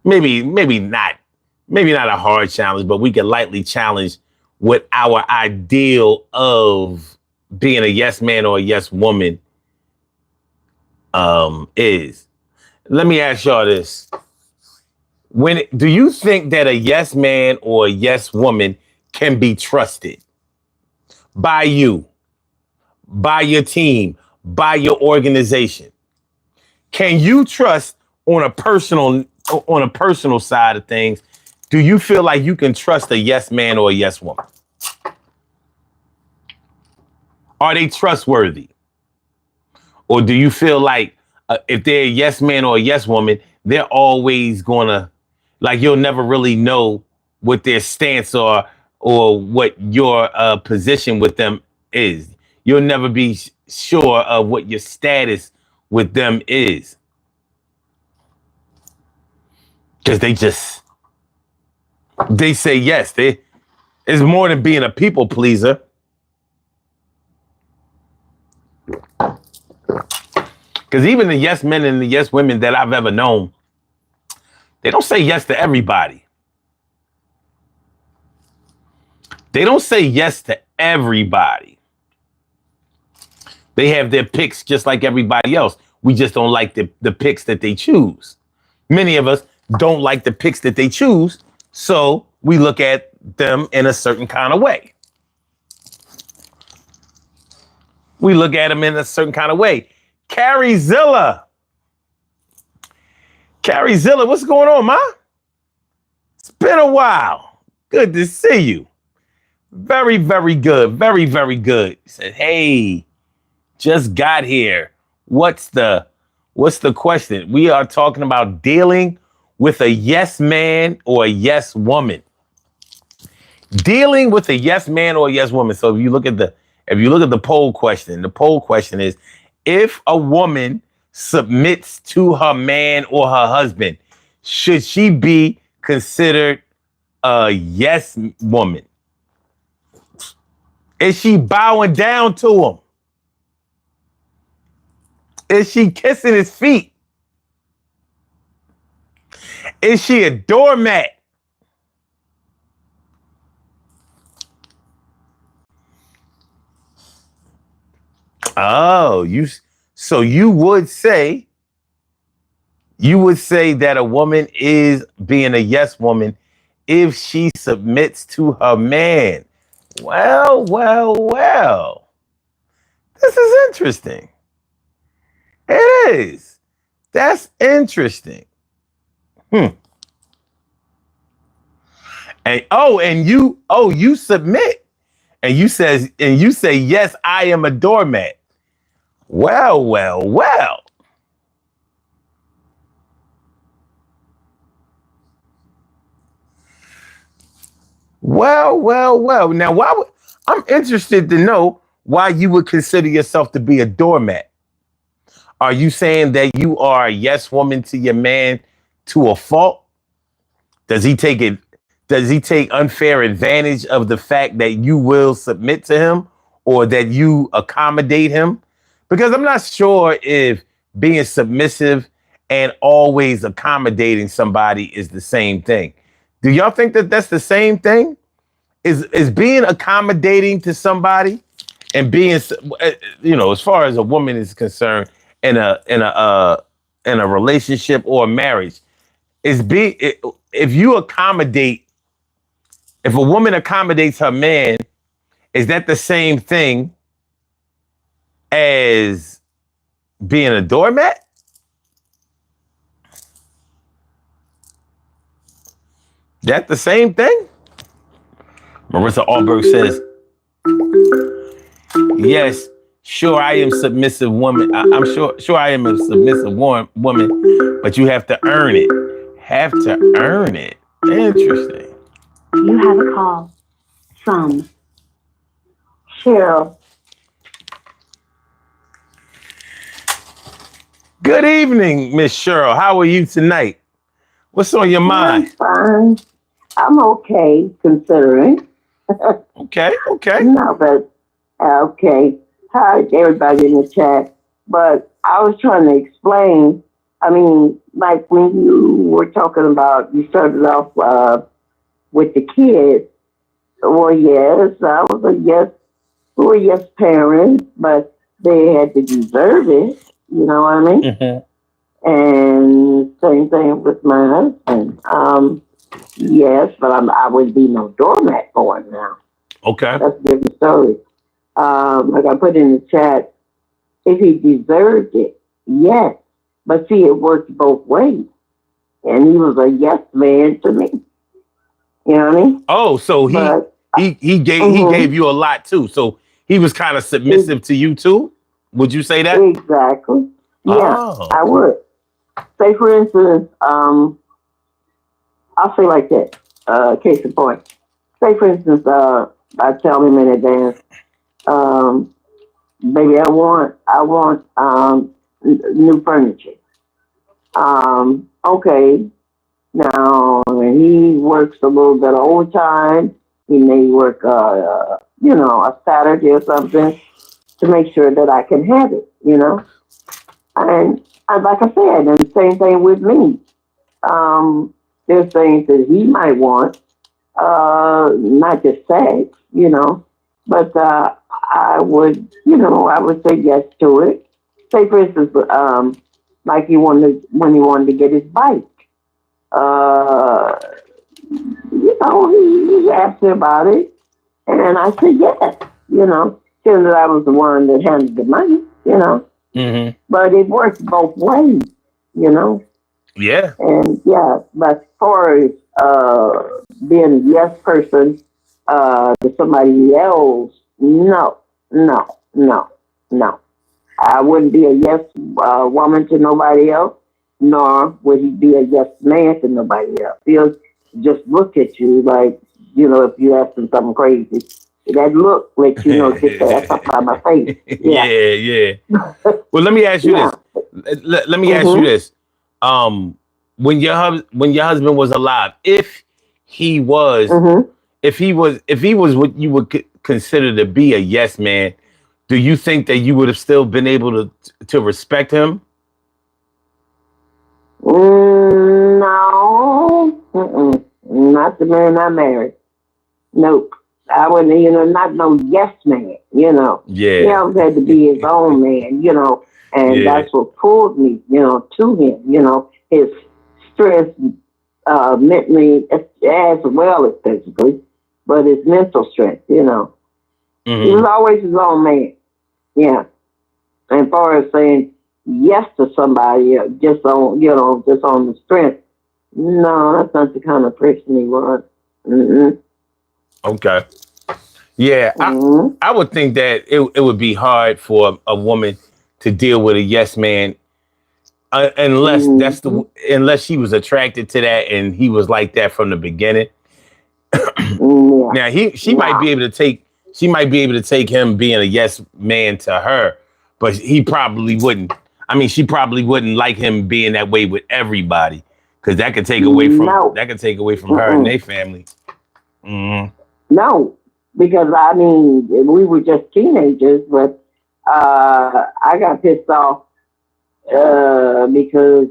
Speaker 1: maybe not a hard challenge, but we can lightly challenge what our ideal of being a yes man or a yes woman is. Let me ask y'all this. Do you think that a yes man or a yes woman can be trusted by you, by your team, by your organization? Can you trust on a personal side of things? Do you feel like you can trust a yes man or a yes woman? Are they trustworthy? Or do you feel like if they're a yes man or a yes woman, they're always gonna, like, you'll never really know what their stance or what your position with them is. You'll never be sure of what your status with them is. Because they say yes. It's more than being a people pleaser. Because even the yes men and the yes women that I've ever known, they don't say yes to everybody. They have their picks just like everybody else. We just don't like the picks that they choose. Many of us don't like the picks that they choose, so we look at them in a certain kind of way. Carriezilla, what's going on, ma? It's been a while. Good to see you. Very, very good. Very, very good. He said, hey, just got here. What's the question? We are talking about dealing with a yes man or a yes woman. Dealing with a yes man or a yes woman. So if you look at the poll question is, if a woman submits to her man or her husband, should she be considered a yes woman? Is she bowing down to him? Is she kissing his feet? Is she a doormat? Oh, you would say that a woman is being a yes woman if she submits to her man. Well. This is interesting. It is. That's interesting. And you submit. And you say, yes, I am a doormat. Well. Well. Now, I'm interested to know why you would consider yourself to be a doormat. Are you saying that you are a yes woman to your man to a fault? Does he take it? Does he take unfair advantage of the fact that you will submit to him or that you accommodate him? Because I'm not sure if being submissive and always accommodating somebody is the same thing. Do y'all think that that's the same thing? Is being accommodating to somebody and being, as far as a woman is concerned, in a relationship or a marriage, is be if you accommodate, if a woman accommodates her man, is that the same thing as being a doormat? That the same thing? Marissa Allberg says, yes, sure, I am submissive woman. I'm sure I am a submissive woman, but you have to earn it. Have to earn it. Interesting.
Speaker 2: You have a call from Cheryl.
Speaker 1: Good evening, Miss Cheryl. How are you tonight? What's on your mind?
Speaker 2: I'm fine. I'm okay, considering.
Speaker 1: Okay.
Speaker 2: No, but okay. Hi to everybody in the chat. But I was trying to explain. I mean, like when you were talking about, you started off with the kids. Well, yes, I was a yes. We were yes parents, but they had to deserve it. You know what I mean?
Speaker 1: Mm-hmm.
Speaker 2: And same thing with my husband. Yes, but I wouldn't be no doormat for him now.
Speaker 1: Okay.
Speaker 2: That's a different story. Like I put in the chat, if he deserved it, yes. But see, it worked both ways. And he was a yes man to me. You know what I mean?
Speaker 1: Oh, so he gave you a lot too. So he was kind of submissive to you too? Would you say that?
Speaker 2: Exactly. Yeah, I would. Say for instance, I'll say like this, case in point. Say for instance, I tell him in advance, baby, I want new furniture. Okay. Now when he works a little bit of overtime, he may work a Saturday or something to make sure that I can have it, And like I said, and the same thing with me. There's things that he might want, not just sex, but I would say yes to it. Say, for instance, like when he wanted to get his bike. He asked me about it, and I said yes, saying that I was the one that handled the money,
Speaker 1: Mm-hmm.
Speaker 2: But it works both ways,
Speaker 1: Yeah.
Speaker 2: And yeah, but as far as being a yes person to somebody else, no. I wouldn't be a yes woman to nobody else, nor would he be a yes man to nobody else. He'll just look at you like, if you ask him something crazy. That look lets you know, get the F up out of my face.
Speaker 1: Yeah. Well, let me ask you this. Let me ask you this. When your husband was alive, if he was what you would consider to be a yes man, do you think that you would have still been able to respect him?
Speaker 2: No. Not the man I married. Nope. I wouldn't, not no yes man,
Speaker 1: Yeah.
Speaker 2: He always had to be his own man, and that's what pulled me, to him, his strength, mentally as well as physically, but his mental strength,
Speaker 1: Mm-hmm.
Speaker 2: He was always his own man. Yeah. And as far as saying yes to somebody just on the strength, no, that's not the kind of person he was. Mm-mm.
Speaker 1: Okay. Yeah, I would think that it would be hard for a woman to deal with a yes man unless unless she was attracted to that and he was like that from the beginning.
Speaker 2: Yeah.
Speaker 1: Now she might be able to take him being a yes man to her, but he probably wouldn't. I mean, she probably wouldn't like him being that way with everybody, because that could take away from her and
Speaker 2: Mm-mm.
Speaker 1: their family. Mm-hmm.
Speaker 2: No, because I mean, we were just teenagers, but I got pissed off because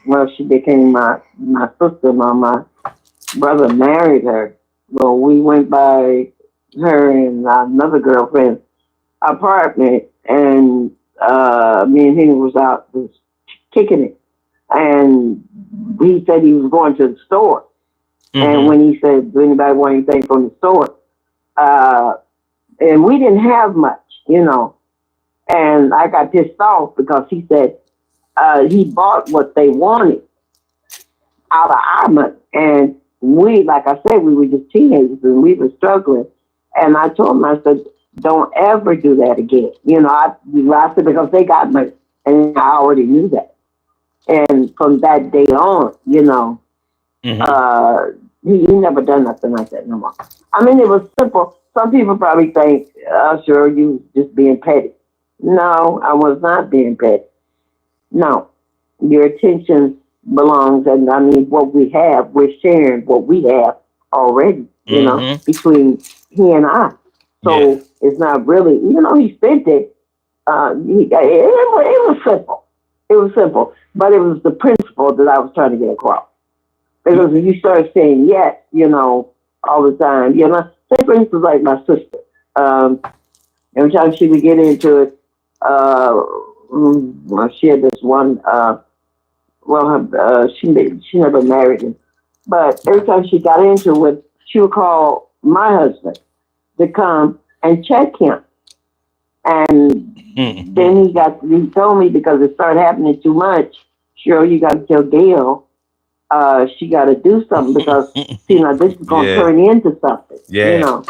Speaker 2: well, she became my sister-in-law. My brother married her. Well, we went by her and another girlfriend's apartment, and me and him was out was kicking it, and he said he was going to the store.
Speaker 1: Mm-hmm.
Speaker 2: And when he said, "Do anybody want anything from the store?" And we didn't have much, and I got pissed off because he said he bought what they wanted out of our money. And we, like I said, we were just teenagers and we were struggling. And I told him, I said, don't ever do that again. I said, because they got money. And I already knew that. And from that day on, he never done nothing like that no more. I mean, it was simple. Some people probably think, sure, you just being petty. No, I was not being petty. No, your attention belongs, and I mean, what we have, we're sharing what we have already, between he and I. So it's not really, even though he spent it, it was simple. It was simple, but it was the principle that I was trying to get across. Because if you start saying yes, all the time, say for instance, like my sister, every time she would get into it, well, she had this one, she never married him, but every time she got into it, she would call my husband to come and check him. And then he told me, because it started happening too much, sure, you got to tell Gail, she got to do something, because this is going to turn into something.
Speaker 1: Yeah.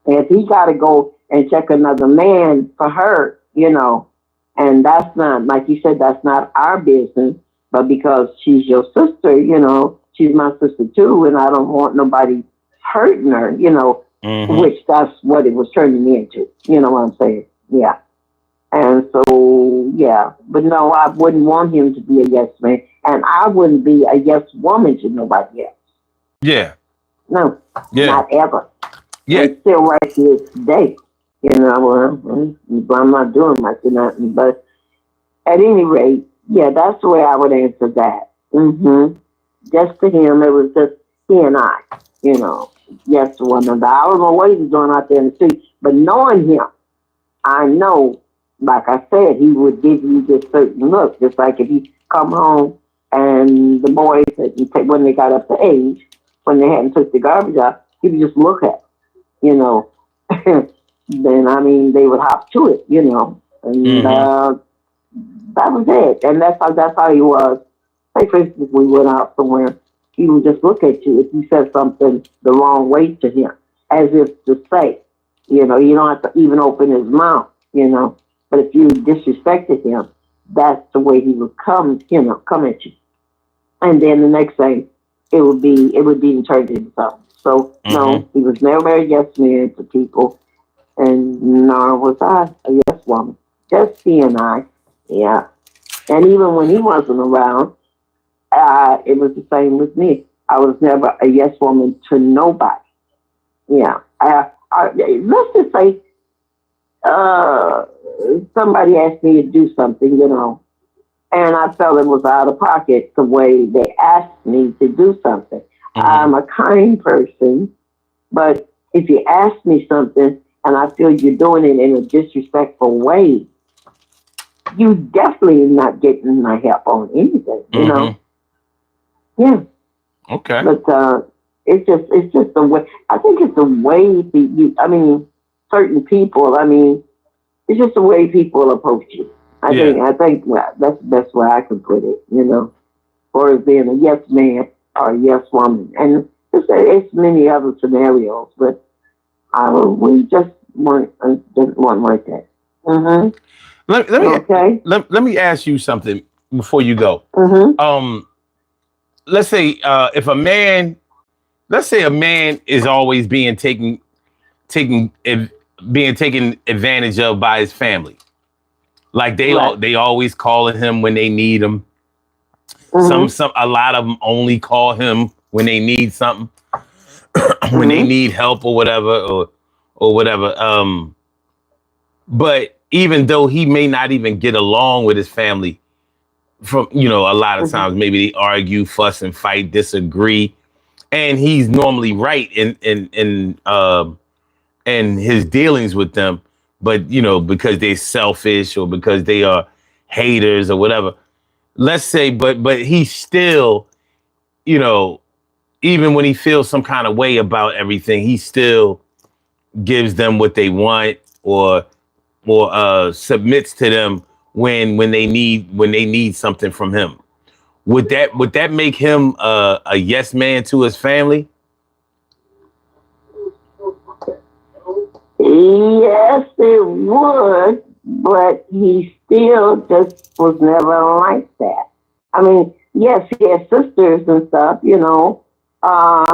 Speaker 2: And if he got to go and check another man for her, and that's not, like you said, that's not our business. But because she's your sister, she's my sister too, and I don't want nobody hurting her, which that's what it was turning me into. You know what I'm saying? Yeah. And so, yeah. But no, I wouldn't want him to be a yes man. And I wouldn't be a yes woman to nobody else.
Speaker 1: Yeah.
Speaker 2: No, not ever.
Speaker 1: Yeah.
Speaker 2: And still right here today. I'm not doing much of nothing. But at any rate, yeah, that's the way I would answer that. Just to him, it was just he and I, yes to one another. I don't know what he was doing out there in the street, but knowing him, I know, like I said, he would give you this certain look, just like if you come home and the boys, when they got up to age, when they hadn't took the garbage out, he would just look at it, Then, I mean, they would hop to it, and that was it. And that's how he was. Say, for instance, we went out somewhere, he would just look at you if you said something the wrong way to him, as if to say, you don't have to even open his mouth, But if you disrespected him, that's the way he would come at you. And then the next thing, it would be turned into something. So, no, he was never a yes man to people. And nor was I a yes woman. Just he and I, yeah. And even when he wasn't around, it was the same with me. I was never a yes woman to nobody. Yeah. Let's just say somebody asked me to do something, and I felt it was out of pocket the way they asked me to do something. I'm a kind person, but if you ask me something, and I feel you're doing it in a disrespectful way, you definitely not getting my help on anything, Yeah.
Speaker 1: Okay.
Speaker 2: But it's just the way. I think it's the way certain people. It's just the way people approach you. I think that's the best way I can put it. Or as being a yes man or a yes woman, and it's many other scenarios, but we just didn't want like that.
Speaker 1: Let me ask you something before you go. Let's say if a man let's say a man is always taken being taken advantage of by his family. Like
Speaker 2: Right.
Speaker 1: they always calling him when they need him.
Speaker 2: Mm-hmm.
Speaker 1: A lot of them only call him when they need something, when they
Speaker 2: Mm-hmm.
Speaker 1: need help or whatever, or whatever. But even though he may not even get along with his family, from a lot of
Speaker 2: Mm-hmm.
Speaker 1: times maybe they argue, fuss and fight, disagree, and he's normally right in his dealings with them, but because they're selfish or because they are haters or whatever. Let's say, but he still, you know, even when he feels some kind of way about everything, he still gives them what they want, or submits to them when they need something from him. Would that make him a yes man to his family?
Speaker 2: Yes, it would, but he still just was never like that. I mean, yes, he had sisters and stuff, you know.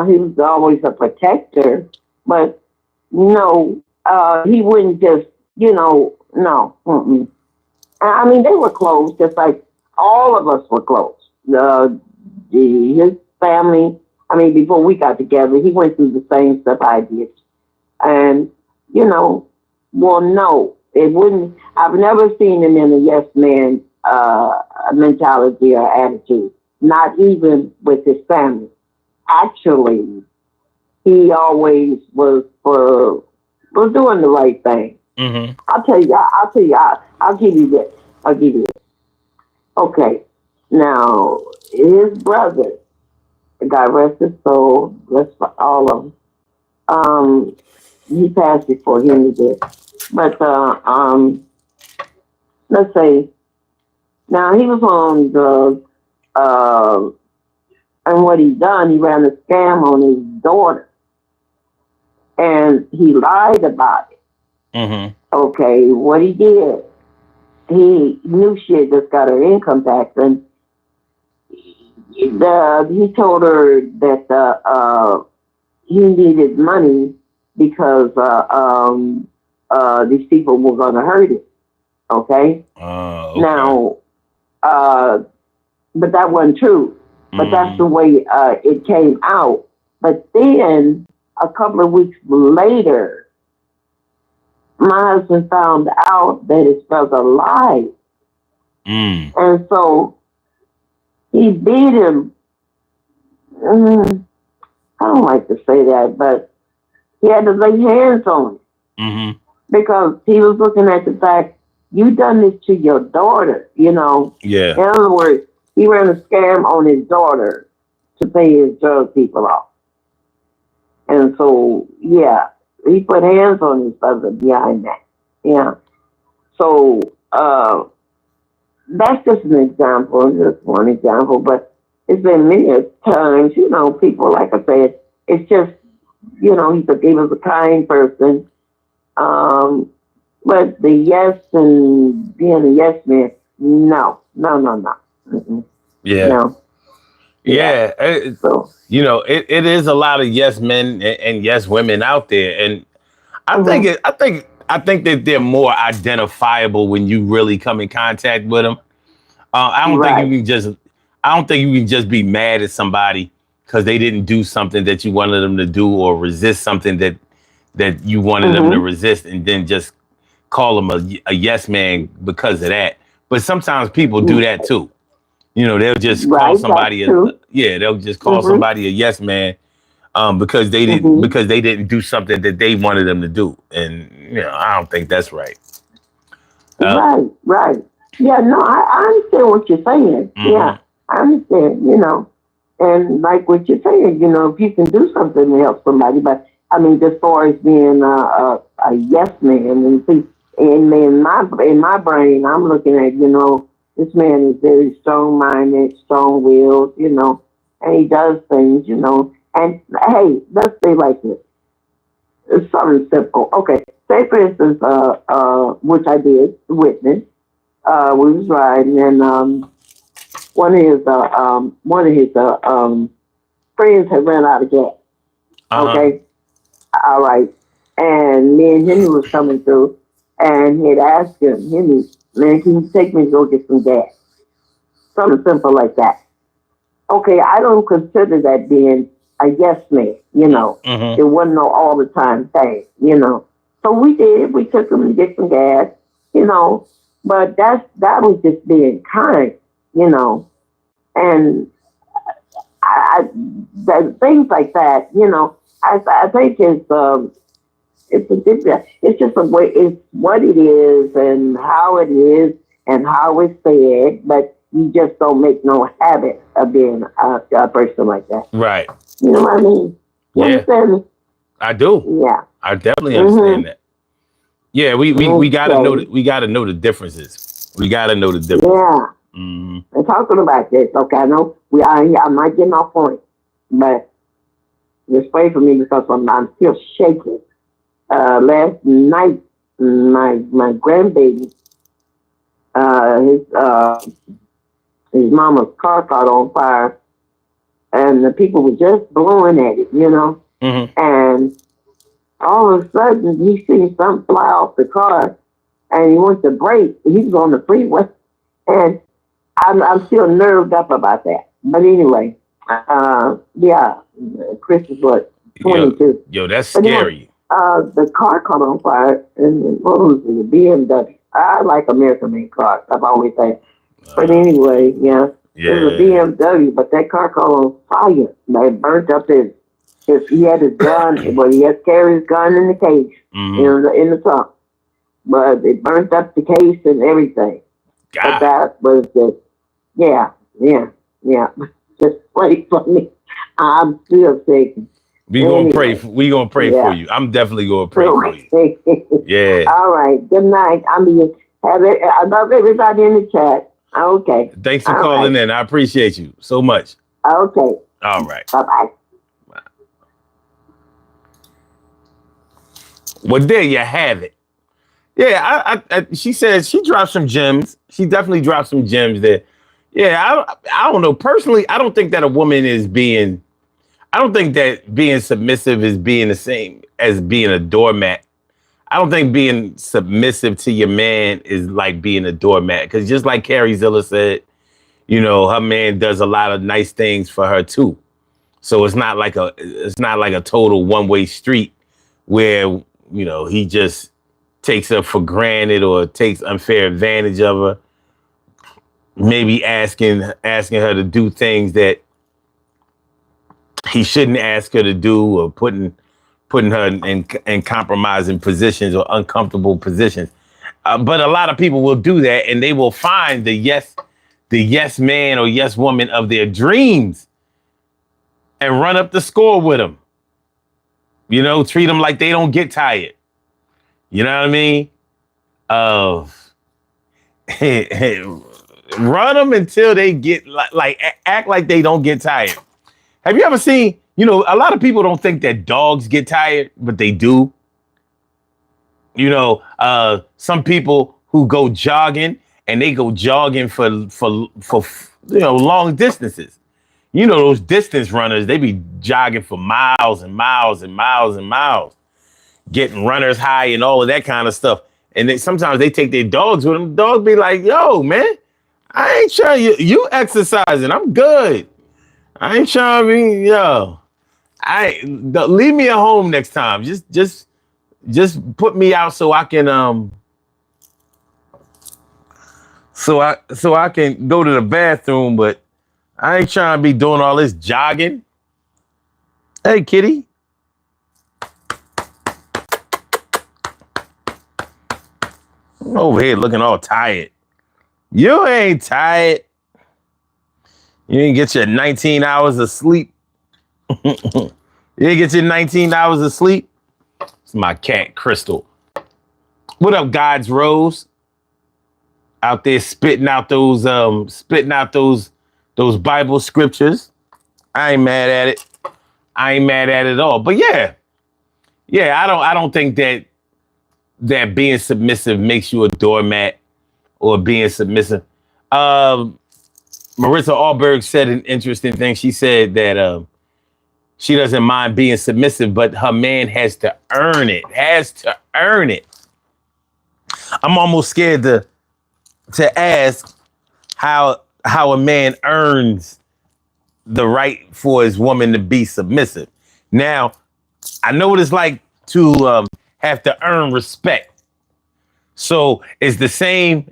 Speaker 2: He was always a protector, but no, he wouldn't just, no. Mm-mm. I mean, they were close, just like all of us were close. His family, I mean, before we got together, he went through the same stuff I did. And, you know, well, no, it wouldn't. I've never seen him in a yes man mentality or attitude, not even with his family. Actually, he always was doing the right thing.
Speaker 1: Mm-hmm.
Speaker 2: I'll give you this. I'll give you this. Okay. Now, his brother, God rest his soul, rest for all of them. He passed before he did. But let's say now he was on drugs, uh, and what he done, he ran a scam on his daughter, and he lied about it.
Speaker 1: Mm-hmm.
Speaker 2: Okay, what he did, he knew she had just got her income tax, and he told her that he needed money because these people were going to hurt him. Okay,
Speaker 1: Okay.
Speaker 2: now, but that wasn't true. But that's
Speaker 1: Mm-hmm.
Speaker 2: the way it came out. But then a couple of weeks later, my husband found out that his brother lied,
Speaker 1: Mm.
Speaker 2: and so he beat him. Mm, I don't like to say that, but he had to lay hands on him
Speaker 1: Mm-hmm.
Speaker 2: because he was looking at the fact you done this to your daughter. You know,
Speaker 1: Yeah.
Speaker 2: in other words, he ran a scam on his daughter to pay his drug people off. And so, yeah, he put hands on his brother behind that. Yeah. So, that's just an example, just one example, but it's been many times, people, like I said, it's just, he was a kind person. Um, but the yes and being a yes man, no, no, no, no. Mm-mm.
Speaker 1: Yeah.
Speaker 2: No. Yeah.
Speaker 1: Yeah.
Speaker 2: So,
Speaker 1: It is a lot of yes men and yes women out there, and
Speaker 2: mm-hmm.
Speaker 1: I think that they're more identifiable when you really come in contact with them. I don't think you
Speaker 2: Right.
Speaker 1: can just I don't think you can just be mad at somebody because they didn't do something that you wanted them to do, or resist something that you wanted them to
Speaker 2: Mm-hmm.
Speaker 1: resist, and then just call them a yes man because of that. But sometimes people do that too. They'll just call
Speaker 2: Right. That's
Speaker 1: somebody
Speaker 2: true.
Speaker 1: they'll just call
Speaker 2: Mm-hmm.
Speaker 1: somebody a yes man,
Speaker 2: Mm-hmm.
Speaker 1: because they didn't do something that they wanted them to do, and I don't think that's right. Uh,
Speaker 2: Right, right. Yeah, no, I understand what you're saying.
Speaker 1: mm-hmm.
Speaker 2: Yeah, I understand, And like what you're saying, if you can do something to help somebody, but I mean, as far as being a yes man, and see, in my brain, I'm looking at, this man is very strong minded, strong willed, and he does things, and hey, let's say like this. It's something simple. Okay, say for instance, which I did witness. We was riding, and one of his friends had ran out of gas. Okay. All right. And me and Henry was coming through, and he had asked him, Henry, man, can you take me to go get some gas? Something simple like that. Okay, I don't consider that being a yes man, you know. It wasn't no all the time thing, you know. So we did. We took him to get some gas, you know. But that was just being kind, you know. And the things like that, you know. I think it's just a way. It's what it is and how it is and how it's said, but you just don't make no habit of being a person like that.
Speaker 1: Right.
Speaker 2: You know what I mean? You understand me?
Speaker 1: I do.
Speaker 2: Yeah.
Speaker 1: I definitely understand that. Yeah, we gotta know that. We gotta know the differences. We gotta know the difference.
Speaker 2: Yeah. And talking about this, okay, I know I'm not getting off point, but just pray for me because I'm still shaking. Last night, my grandbaby, his mama's car caught on fire, and the people were just blowing at it, you know. And all of a sudden, he sees something fly off the car, and he wants to brake. He's on the freeway, and I'm still nerved up about that. But anyway, yeah, Chris is what, 22.
Speaker 1: Yo, that's scary.
Speaker 2: The car caught on fire, and what was it, a BMW? I like American-made cars. I've always said. But anyway, yeah, it was a BMW, but that car caught on fire. They burnt up he had his gun, but he had to carry his gun in the case, in the trunk. But it burnt up the case and everything. But that was just, yeah. Just wait for me. I'm still shaking.
Speaker 1: We gonna pray for you. I'm definitely gonna pray for you. Yeah.
Speaker 2: All right. Good night. I love everybody in the chat. Okay.
Speaker 1: Thanks for calling in. I appreciate you so much.
Speaker 2: Okay.
Speaker 1: All right.
Speaker 2: Bye-bye.
Speaker 1: Well, there you have it. Yeah, she said she dropped some gems. She definitely dropped some gems there. Yeah, I don't know. Personally, I don't think that a woman is being... I don't think that being submissive is being the same as being a doormat. I don't think being submissive to your man is like being a doormat. Because just like Carrie Zilla said, you know, her man does a lot of nice things for her too. So it's not like a total one-way street where, you know, he just takes her for granted or takes unfair advantage of her. Maybe asking her to do things that he shouldn't ask her to do, or putting her in compromising positions or uncomfortable positions. But a lot of people will do that, and they will find the yes man or yes woman of their dreams and run up the score with them. You know, treat them like they don't get tired. You know what I mean? Run them until they get act like they don't get tired. Have you ever seen, you know, a lot of people don't think that dogs get tired, but they do. You know, some people who go jogging, and they go jogging for you know, long distances. You know, those distance runners, they be jogging for miles and miles and miles and miles, getting runner's high and all of that kind of stuff. And sometimes they take their dogs with them. Dogs be like, yo, man, I ain't trying you exercising. I'm good. I ain't trying to be, yo. Leave me at home next time. Just put me out so I can so I can go to the bathroom, but I ain't trying to be doing all this jogging. Hey, kitty. I'm over here looking all tired. You ain't tired. You didn't get your 19 hours of sleep. You didn't get your 19 hours of sleep. It's my cat, Crystal. What up, God's Rose? Out there spitting out those Bible scriptures. I ain't mad at it. I ain't mad at it at all. But yeah, I don't think that being submissive makes you a doormat or being submissive. Marissa Allberg said an interesting thing. She said that she doesn't mind being submissive, but her man has to earn it. I'm almost scared to ask how a man earns the right for his woman to be submissive. Now, I know what it's like to have to earn respect. So it's the same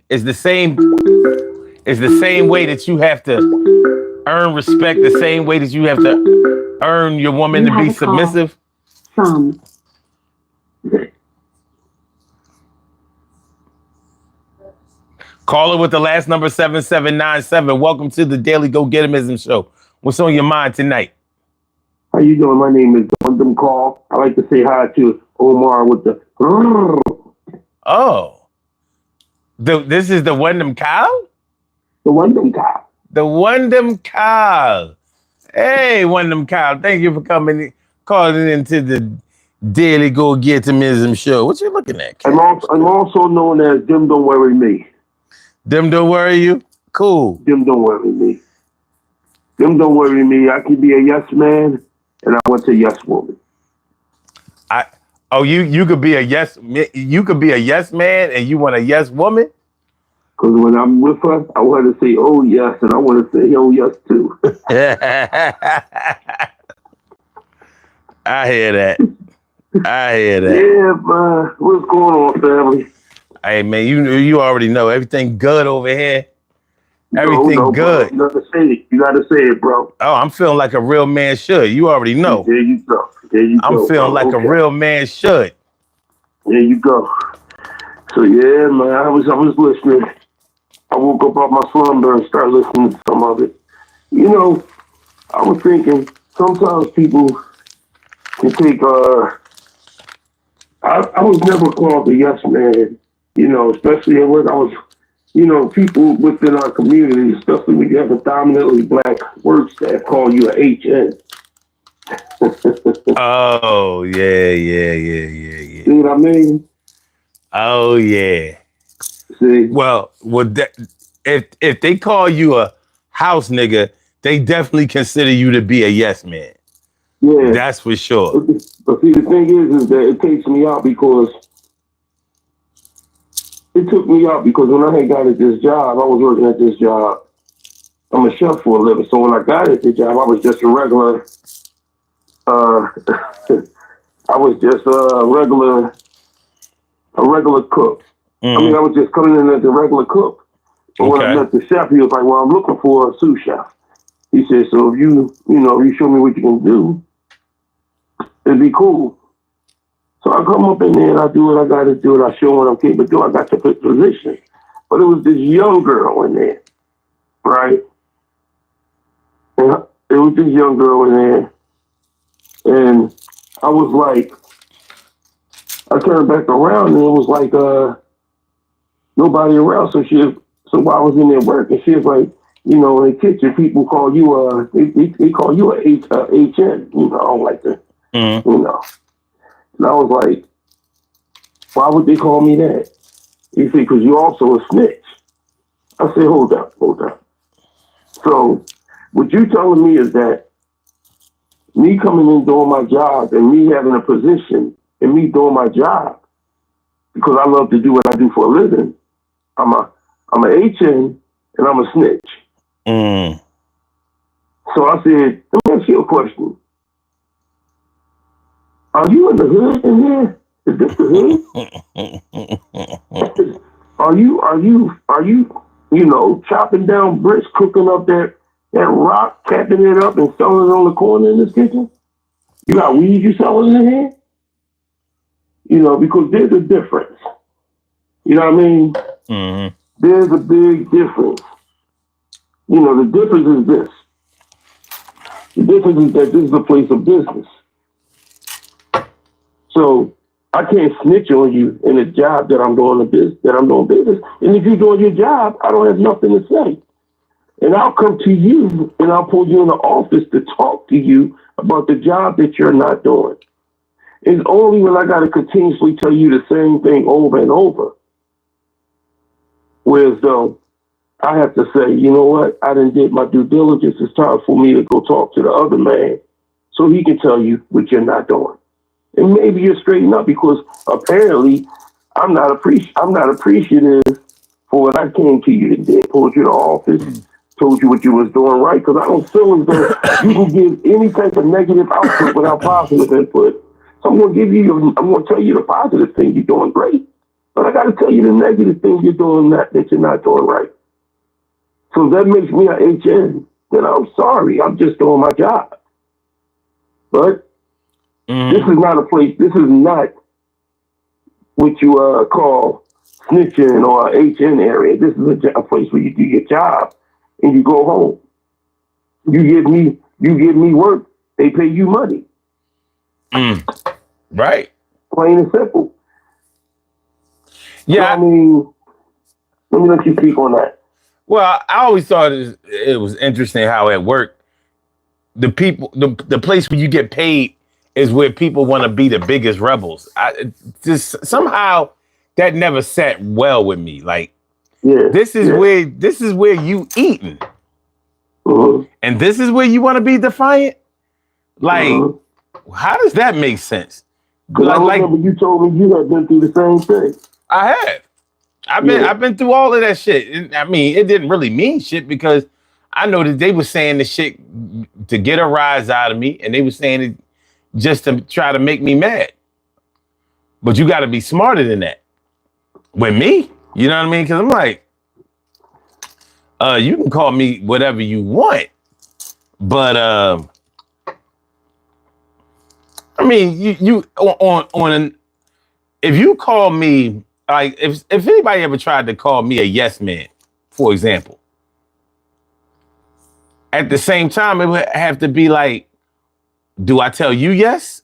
Speaker 1: way that you have to earn respect, the same way that you have to earn your woman to be submissive. Caller with the last number 7797. Welcome to the Daily Go Getimism Show. What's on your mind tonight?
Speaker 3: How you doing? My name is Wondem Call. I like to say hi to Omar with the.
Speaker 1: Oh, this is the Wondem Cow?
Speaker 3: The Wondem Cow.
Speaker 1: The Wondem Cow. Hey, Wondem Cow. Thank you for calling into the Daily Go Getimism Show. What you looking at,
Speaker 3: I'm also known as Dim Don't Worry Me.
Speaker 1: Them don't worry you? Cool.
Speaker 3: Dim Don't Worry Me. Dim Don't Worry Me. I can be a yes man, and I want a yes woman.
Speaker 1: You could be a yes man and you want a yes woman?
Speaker 3: Because when I'm with her, I want to say oh yes, and I want to say oh yes too.
Speaker 1: I hear that.
Speaker 3: Yeah, man. What's going on, family?
Speaker 1: Hey man, you already know everything good over here. Everything good.
Speaker 3: Bro. You gotta say it, bro.
Speaker 1: Oh, I'm feeling like a real man should. You already know.
Speaker 3: There you go.
Speaker 1: I'm feeling like a real man should.
Speaker 3: There you go. So yeah, man, I was listening. I woke up off my slumber and started listening to some of it. You know, I was thinking sometimes people can take I was never called a yes man, you know, especially when I was, you know, people within our community, especially when you have a dominantly black word staff, call you a HN.
Speaker 1: Oh, yeah.
Speaker 3: See what I mean?
Speaker 1: Oh, yeah.
Speaker 3: See?
Speaker 1: Well, if they call you a house nigga, they definitely consider you to be a yes man.
Speaker 3: Yeah.
Speaker 1: That's for sure.
Speaker 3: But see, the thing is that it takes me out because it took me out because when I had got at this job, I was working at this job. I'm a chef for a living. So when I got at the job, I was just a regular, a regular cook.
Speaker 1: Mm-hmm.
Speaker 3: I mean, I was just coming in as a regular cook. But when I met the chef, he was like, well, I'm looking for a sous chef. He said, so if you show me what you can do, it'd be cool. So I come up in there and I do what I got to do and I show what I'm capable of doing. I got to put position. But it was this young girl in there, right? And it was this young girl in there. And I was like, I turned back around and it was like nobody around. So while I was in there working, she was like, you know, in the kitchen, people call you they call you a HN. You know, I don't like that.
Speaker 1: Mm-hmm.
Speaker 3: You know. And I was like, why would they call me that? He said, because you're also a snitch. I said, hold up. So what you telling me is that me coming in doing my job and me having a position and me doing my job because I love to do what I do for a living, I'm a HN and I'm a snitch.
Speaker 1: Mm.
Speaker 3: So I said, let me ask you a question. Are you in the hood in here? Is this the hood? Are you, you know, chopping down bricks, cooking up that rock, capping it up and selling it on the corner in this kitchen? You got weed you selling in here? You know, because there's a difference. You know what I mean?
Speaker 1: Mm-hmm.
Speaker 3: There's a big difference. You know, the difference is this. The difference is that this is a place of business. So I can't snitch on you in a job that I'm doing business. And if you're doing your job, I don't have nothing to say. And I'll come to you and I'll pull you in the office to talk to you about the job that you're not doing. It's only when I got to continuously tell you the same thing over and over. Whereas though I have to say, you know what? I didn't get my due diligence. It's time for me to go talk to the other man so he can tell you what you're not doing. And maybe you're straighten up because apparently I'm not appreciative for what I came to you today, pulled you to office, told you what you was doing right, because I don't feel as though you can give any type of negative output without positive input. So I'm gonna tell you the positive thing you're doing great, but I gotta tell you the negative thing you're doing that you're not doing right. So that makes me an HN. Then I'm sorry, I'm just doing my job. But this is not a place. This is not what you call snitching or HN area. This is a place where you do your job and you go home. You give me work. They pay you money.
Speaker 1: Right.
Speaker 3: Plain and simple.
Speaker 1: Yeah.
Speaker 3: So, I mean, let me let you speak on that.
Speaker 1: Well, I always thought it was interesting how it worked. The people, the place where you get paid is where people want to be the biggest rebels. Just somehow that never sat well with me. Like, this is where you eating, and this is where you want to be defiant. Like, how does that make sense?
Speaker 3: Because I remember you told me you had been through the same thing.
Speaker 1: I have. I've been through all of that shit. I mean, it didn't really mean shit because I know that they were saying the shit to get a rise out of me, and they were saying it just to try to make me mad. But you got to be smarter than that. With me, you know what I mean? Because I'm like, you can call me whatever you want, but I mean, you if you call me, like, if anybody ever tried to call me a yes man, for example, at the same time, it would have to be like, do I tell you yes?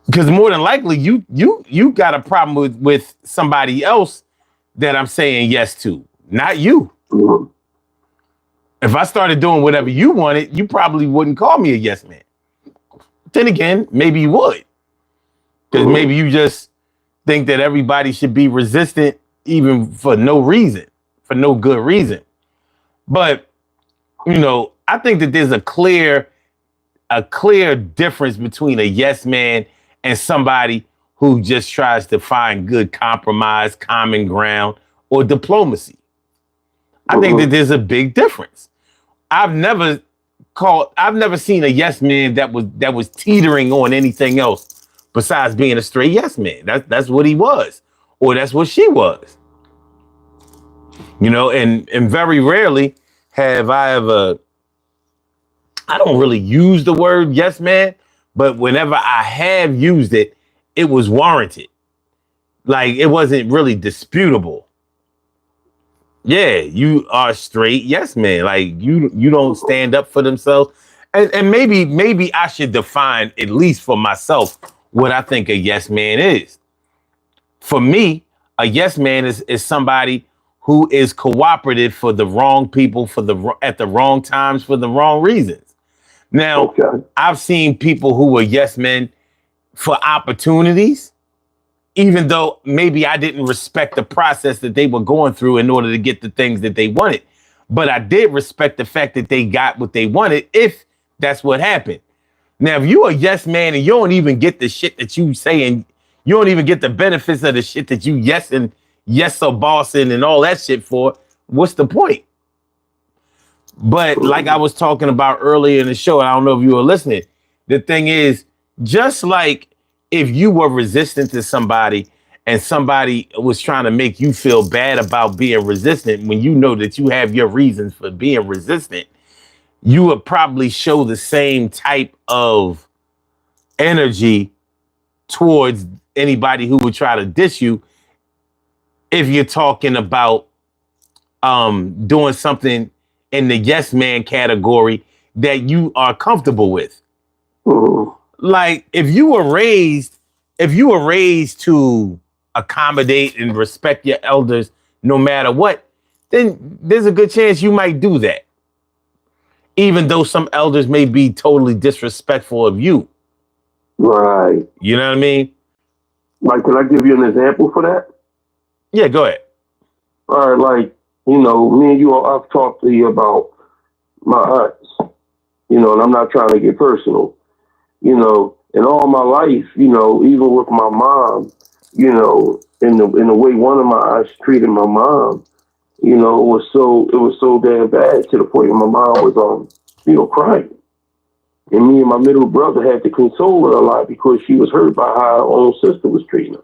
Speaker 1: Because more than likely, you got a problem with somebody else that I'm saying yes to, not you. If I started doing whatever you wanted, you probably wouldn't call me a yes man. Then again, maybe you would. Because maybe you just think that everybody should be resistant even for no reason, for no good reason. But, you know, I think that there's a clear difference between a yes man and somebody who just tries to find good compromise, common ground, or diplomacy. I think that there's a big difference. I've never seen a yes man that was teetering on anything else besides being a straight yes man. That's what he was, or that's what she was. You know, and very rarely have I ever, I don't really use the word yes man, but whenever I have used it, it was warranted. Like, it wasn't really disputable. Yeah, you are straight yes man. Like, you don't stand up for themselves. And maybe I should define, at least for myself, what I think a yes man is. For me, a yes man is somebody who is cooperative for the wrong people, at the wrong times, for the wrong reasons. Now, I've seen people who were yes men for opportunities, even though maybe I didn't respect the process that they were going through in order to get the things that they wanted. But I did respect the fact that they got what they wanted, if that's what happened. Now, if you a yes man and you don't even get the shit that you saying, you don't even get the benefits of the shit that you yes or bossing and all that shit for, what's the point? But like I was talking about earlier in the show, I don't know if you were listening, the thing is, just like if you were resistant to somebody and somebody was trying to make you feel bad about being resistant, when you know that you have your reasons for being resistant, you would probably show the same type of energy towards anybody who would try to diss you if you're talking about doing something in the yes man category that you are comfortable with. Like, if you were raised to accommodate and respect your elders no matter what, then there's a good chance you might do that. Even though some elders may be totally disrespectful of you.
Speaker 3: Right.
Speaker 1: You know what I mean?
Speaker 3: Like, can I give you an example for that?
Speaker 1: Yeah, go ahead.
Speaker 3: All right, like, you know, me and you, I've talked to you about my aunts. You know, and I'm not trying to get personal. You know, and all my life, you know, even with my mom, you know, in the way one of my aunts treated my mom, you know, it was so damn bad to the point where my mom was you know, crying. And me and my middle brother had to console her a lot because she was hurt by how her own sister was treating her.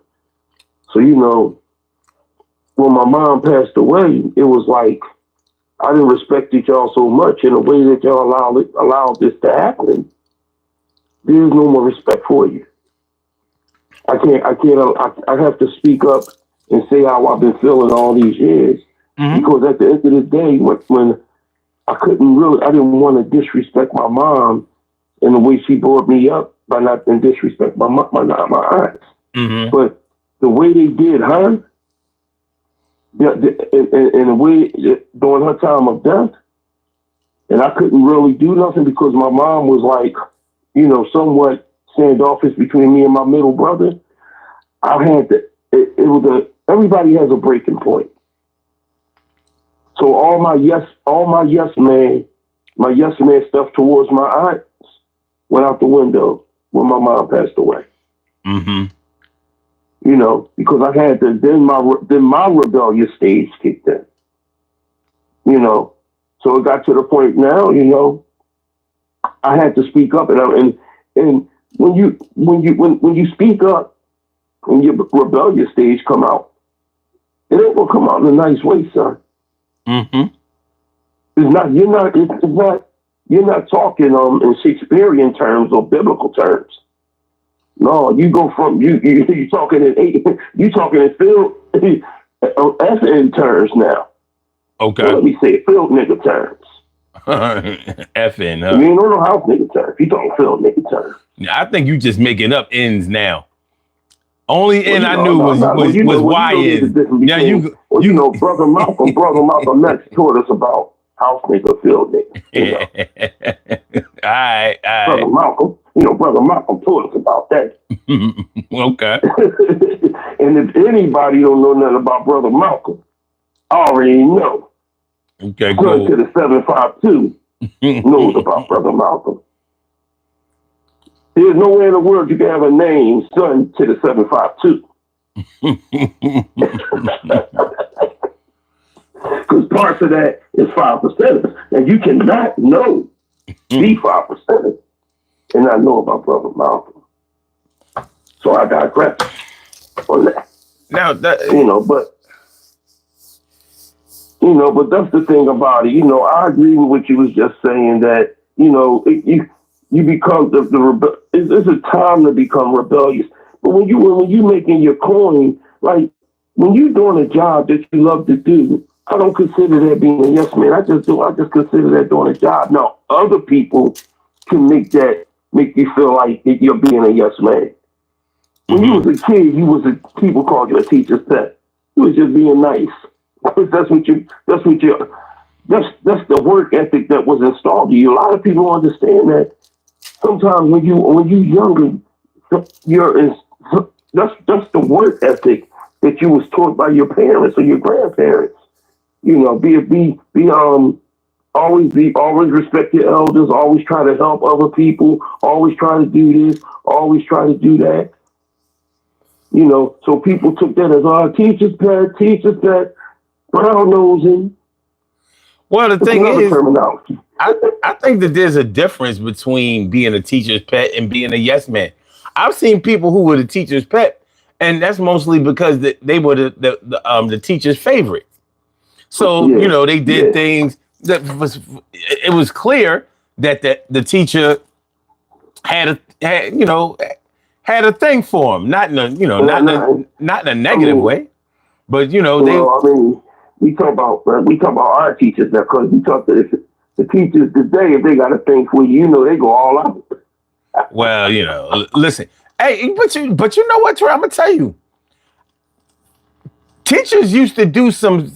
Speaker 3: So, you know, when my mom passed away, it was like I didn't respect y'all so much in a way that y'all allowed this to happen. There's no more respect for you. I have to speak up and say how I've been feeling all these years. Because at the end of the day, when I didn't want to disrespect my mom in the way she brought me up by not being disrespect my aunts. But the way they did her, in a way during her time of death, and I couldn't really do nothing because my mom was like, you know, somewhat standoffish between me and my middle brother. I had to. Everybody has a breaking point. So all my yes man stuff towards my aunts went out the window when my mom passed away. You know, because I had to. Then my rebellious stage kicked in. You know, so it got to the point now. You know, I had to speak up, and when you speak up, when your rebellious stage come out, it ain't gonna come out in a nice way, son. It's not. You're not talking in Shakespearean terms or biblical terms. No, you go from you talking in field FN terms now.
Speaker 1: Okay.
Speaker 3: So let me say it, field nigga terms.
Speaker 1: FN.
Speaker 3: You ain't no house nigga terms. You talking field nigga terms.
Speaker 1: I think you just making up ends now. Only end I knew was YN. Yeah,
Speaker 3: you know, brother Malcolm X taught us about house nigga, field nigga. You know.
Speaker 1: All right.
Speaker 3: Brother Malcolm taught us about that.
Speaker 1: Okay.
Speaker 3: And if anybody don't know nothing about Brother Malcolm, I already know.
Speaker 1: Okay,
Speaker 3: Son to the 752 knows about Brother Malcolm. There's nowhere in the world you can have a name, son to the 752. Because parts of that is 5%. And you cannot know the 5% and not know about Brother Malcolm. So I digress on that.
Speaker 1: Now that
Speaker 3: but that's the thing about it. You know, I agree with what you was just saying that, you know, you become it's a time to become rebellious. But when you making your coin, like when you're doing a job that you love to do, I don't consider that being a yes man. I just consider that doing a job. Now, other people can make you feel like you're being a yes man. When you was a kid, people called you a teacher's pet. You was just being nice. That's the work ethic that was installed in you. A lot of people understand that. Sometimes when you younger, that's the work ethic that you was taught by your parents or your grandparents. You know, always respect your elders, always try to help other people, always try to do this, always try to do that. You know, so people took that as our teacher's pet, brown nosing.
Speaker 1: Well, the thing is, I think that there's a difference between being a teacher's pet and being a yes man. I've seen people who were the teacher's pet, and that's mostly because they were the teacher's favorite. So, you know, they did things that it was clear that the teacher had a thing for him, not in a negative way, but you know,
Speaker 3: we talk about our teachers now, because we talk to the teachers today. If they got a thing for you, you know, they go all out.
Speaker 1: Well, you know, listen, hey, but you know what, Troy? I'm gonna tell you, teachers used to do some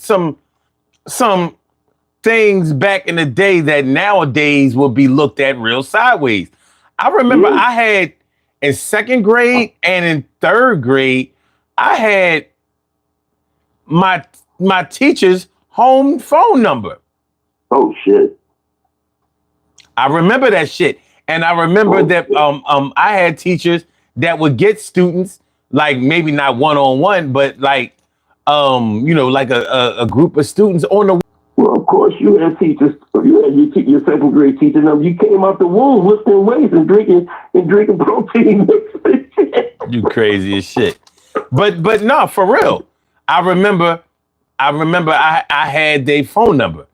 Speaker 1: things back in the day that nowadays will be looked at real sideways. I remember I had in second grade and in third grade, I had my teacher's home phone number.
Speaker 3: Oh shit!
Speaker 1: I remember that shit. And I remember that I had teachers that would get students, like maybe not one-on-one, but like like a group of students on the.
Speaker 3: Well, of course, you had teachers. You had your second grade teacher. Now you came out the womb lifting weights and drinking protein mix.
Speaker 1: You crazy as shit. But no, for real. I remember I had their phone number.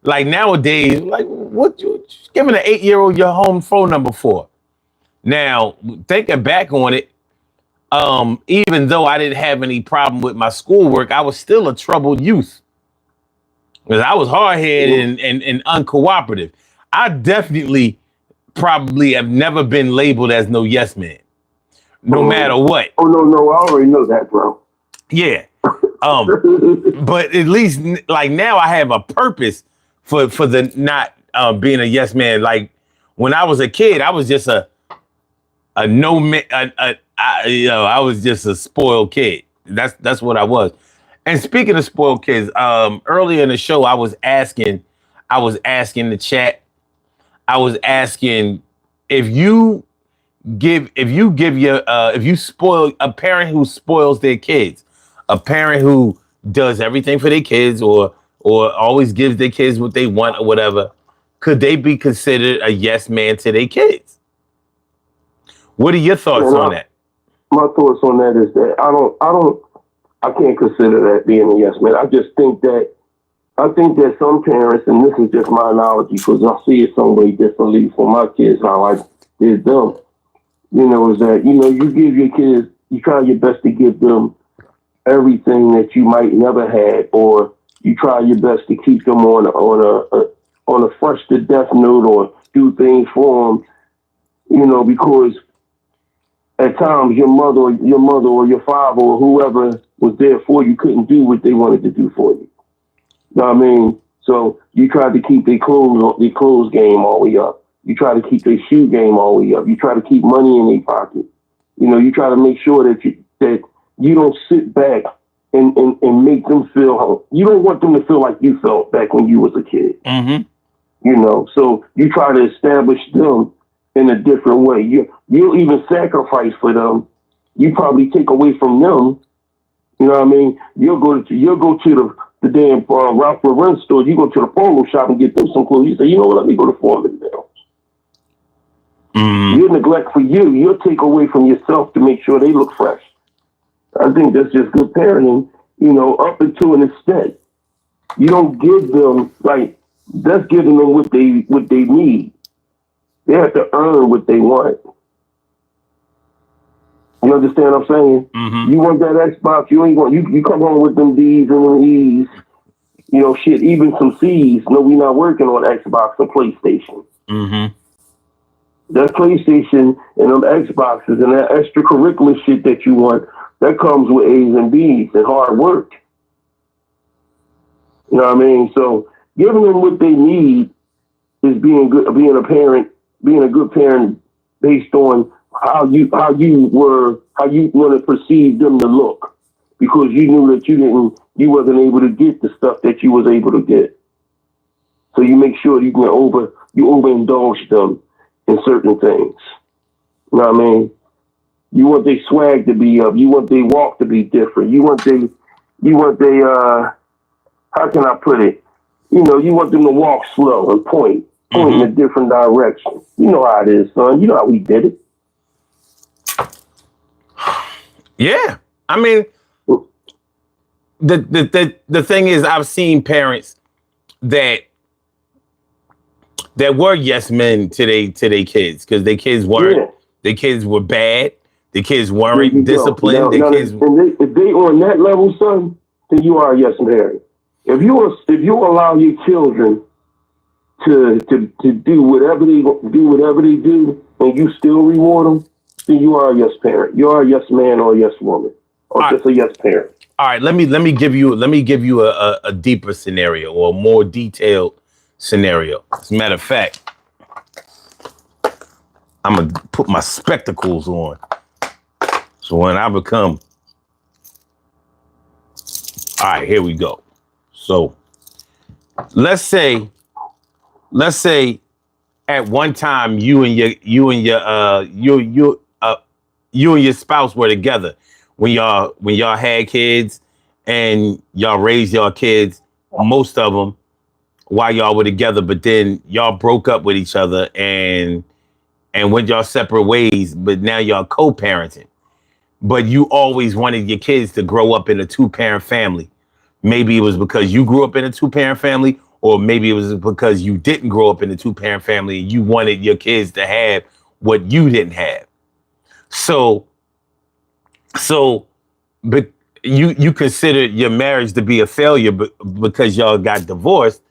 Speaker 1: Like nowadays, like what you giving an 8-year-old your home phone number for? Now, thinking back on it, even though I didn't have any problem with my schoolwork, I was still a troubled youth. Because I was hard-headed and uncooperative. I definitely probably have never been labeled as no yes man. No matter what.
Speaker 3: Oh no, I already know that, bro.
Speaker 1: Yeah. But at least like now I have a purpose for the not being a yes man. Like when I was a kid, I was just a no man. I was just a spoiled kid. That's what I was. And speaking of spoiled kids, earlier in the show, I was asking the chat. I was asking if you spoil a parent who spoils their kids, a parent who does everything for their kids or always gives their kids what they want or whatever, could they be considered a yes man to their kids? What are your thoughts on that?
Speaker 3: My thoughts on that is that I can't consider that being a yes man. I think that some parents, and this is just my analogy because I see it some way differently for my kids, how I did them. Is that, you give your kids, you try your best to give them everything that you might never had, or you try your best to keep them on a fresh to death note or do things for them, because at times your mother or your father or whoever was there for you couldn't do what they wanted to do for you. You know what I mean? So you tried to keep their clothes game all the way up. You try to keep their shoe game all the way up. You try to keep money in their pocket. You try to make sure that you don't sit back and make them feel. You don't want them to feel like you felt back when you was a kid.
Speaker 1: Mm-hmm.
Speaker 3: So you try to establish them in a different way. You'll even sacrifice for them. You probably take away from them. You know what I mean? You'll go to the damn Ralph Lauren store. You go to the polo shop and get them some clothes. You say, you know what? Let me go to Foreman now.
Speaker 1: Mm-hmm.
Speaker 3: Your neglect for you. You'll take away from yourself to make sure they look fresh. I think that's just good parenting. Up until an extent. You don't give them that's giving them what they need. They have to earn what they want. You understand what I'm saying?
Speaker 1: Mm-hmm.
Speaker 3: You want that Xbox, you ain't want you come home with them D's and them E's, shit, even some C's. No, we not working on Xbox or PlayStation.
Speaker 1: Mm-hmm.
Speaker 3: That PlayStation and them Xboxes and that extracurricular shit that you want, that comes with A's and B's and hard work. You know what I mean? So giving them what they need is being a good parent based on how you want to perceive them to look, because you knew that you wasn't able to get the stuff that you was able to get. So you make sure you overindulge them in certain things. You know what I mean? You want their swag to be up. You want their walk to be different. You want they how can I put it? You want them to walk slow and point in a different direction. You know how it is, son. You know how we did it.
Speaker 1: Yeah. I mean, the thing is, I've seen parents that were yes men to their kids, because their kids weren't. Yeah. Their kids were bad. Their kids weren't disciplined. If
Speaker 3: they on that level, son, then you are a yes man. If you allow your children to do whatever they do, and you still reward them, then you are a yes parent. You are a yes man or a yes woman, or just a yes parent.
Speaker 1: All right, let me give you a deeper scenario, or a more detailed scenario. As a matter of fact, I'm gonna put my spectacles on, so when I become. All right, here we go. So let's say at one time you and your spouse were together when y'all had kids and y'all raised your kids, most of them while y'all were together, but then y'all broke up with each other and went y'all separate ways, but now y'all co-parenting. But you always wanted your kids to grow up in a two-parent family. Maybe it was because you grew up in a two-parent family, or maybe it was because you didn't grow up in a two-parent family and you wanted your kids to have what you didn't have. So, so, but you considered your marriage to be a failure because y'all got divorced,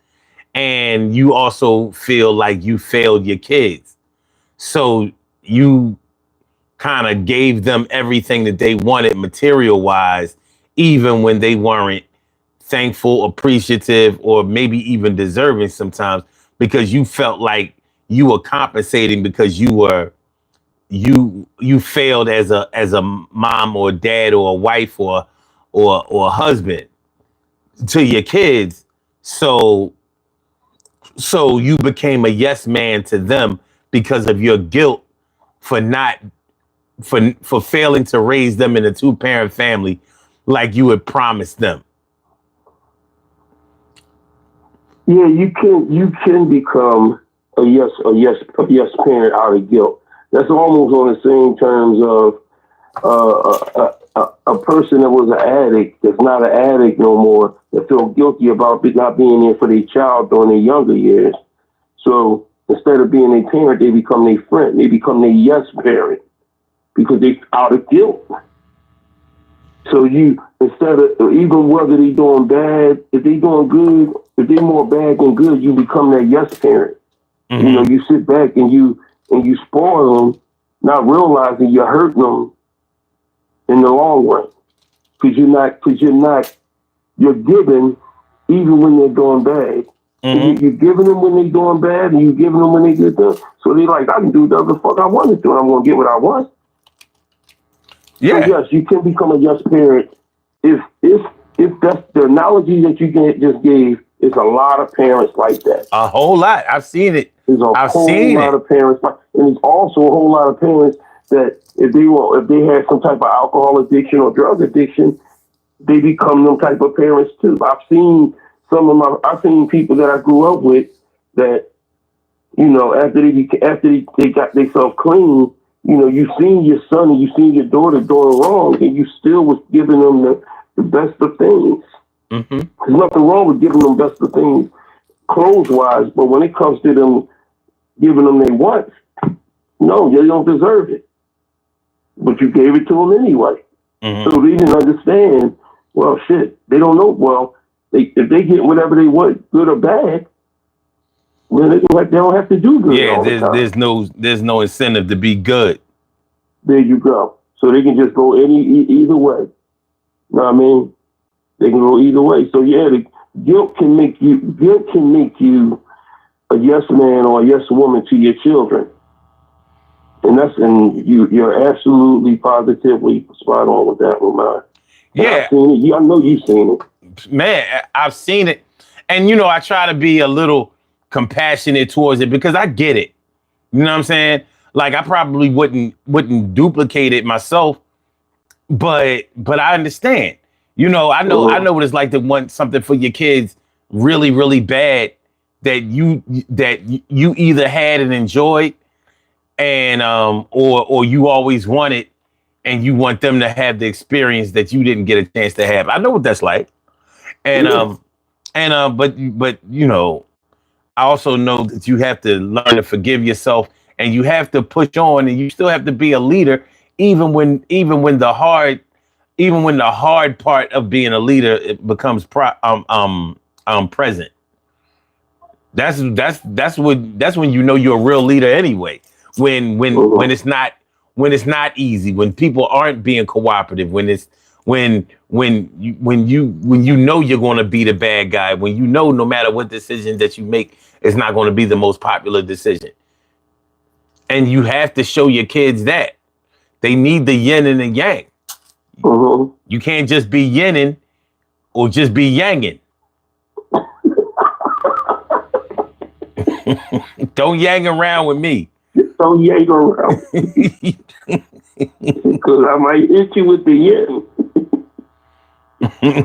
Speaker 1: and you also feel like you failed your kids. So you kind of gave them everything that they wanted material wise, even when they weren't thankful, appreciative, or maybe even deserving sometimes, because you felt like you were compensating because you failed as a mom or dad or a wife or a husband to your kids. So you became a yes man to them because of your guilt for not for failing to raise them in a two-parent family like you had promised them.
Speaker 3: Yeah, you can become a yes parent out of guilt. That's almost on the same terms of a person that was an addict that's not an addict no more, that feel guilty about not being there for their child during their younger years. So instead of being a parent, they become their friend. They become their yes parent because they out of guilt. So you, instead of, even whether they doing bad, if they doing good, if they more bad than good, you become that yes parent. Mm-hmm. You know, you sit back and you spoil them, not realizing you're hurting them in the long run. You're giving even when they're doing bad. Mm-hmm. You're giving them when they're doing bad, and you're giving them when they get done. So they're like, I can do whatever the fuck I want to do, and I'm going to get what I want. Yeah. So yes, you can become a yes parent if that's the analogy that you just gave. Is a lot of parents like that.
Speaker 1: A whole lot. I've seen it.
Speaker 3: There's a whole lot of parents, and there's also a whole lot of parents that if they have some type of alcohol addiction or drug addiction, they become them type of parents too. I've seen people that I grew up with that, you know, after they got themselves clean, you know, you've seen your son and you've seen your daughter doing wrong, and you still was giving them the best of things. Mm-hmm. There's nothing wrong with giving them best of things clothes-wise, but when it comes to them giving them they want, no, they don't deserve it. But you gave it to them anyway. Mm-hmm. So they didn't understand, well, shit, they don't know, well, if they get whatever they want, good or bad, well, they don't have to do good.
Speaker 1: Yeah, there's no incentive to be good.
Speaker 3: There you go. So they can just go either way. You know what I mean? They can go either way. So yeah, the guilt can make you a yes man or a yes woman to your children. And you're absolutely positively spot on with that one, man.
Speaker 1: Yeah.
Speaker 3: I've seen it. I know you've seen it.
Speaker 1: Man, I've seen it. And you know, I try to be a little compassionate towards it because I get it. You know what I'm saying? Like I probably wouldn't duplicate it myself, but I understand. You know, I know what it's like to want something for your kids really, really bad that you either had and enjoyed and or you always wanted and you want them to have the experience that you didn't get a chance to have. I know what that's like. And but you know, I also know that you have to learn to forgive yourself and you have to push on and you still have to be a leader even when the hard part of being a leader it becomes present. That's when you know you're a real leader anyway. When it's not easy, when people aren't being cooperative, when you know you're going to be the bad guy, when you know no matter what decision that you make, it's not going to be the most popular decision. And you have to show your kids that they need the yin and the yang. Mm-hmm. You can't just be yinning or just be yanging. Don't yang around with me.
Speaker 3: Don't yank around. Because I might hit you with the yen.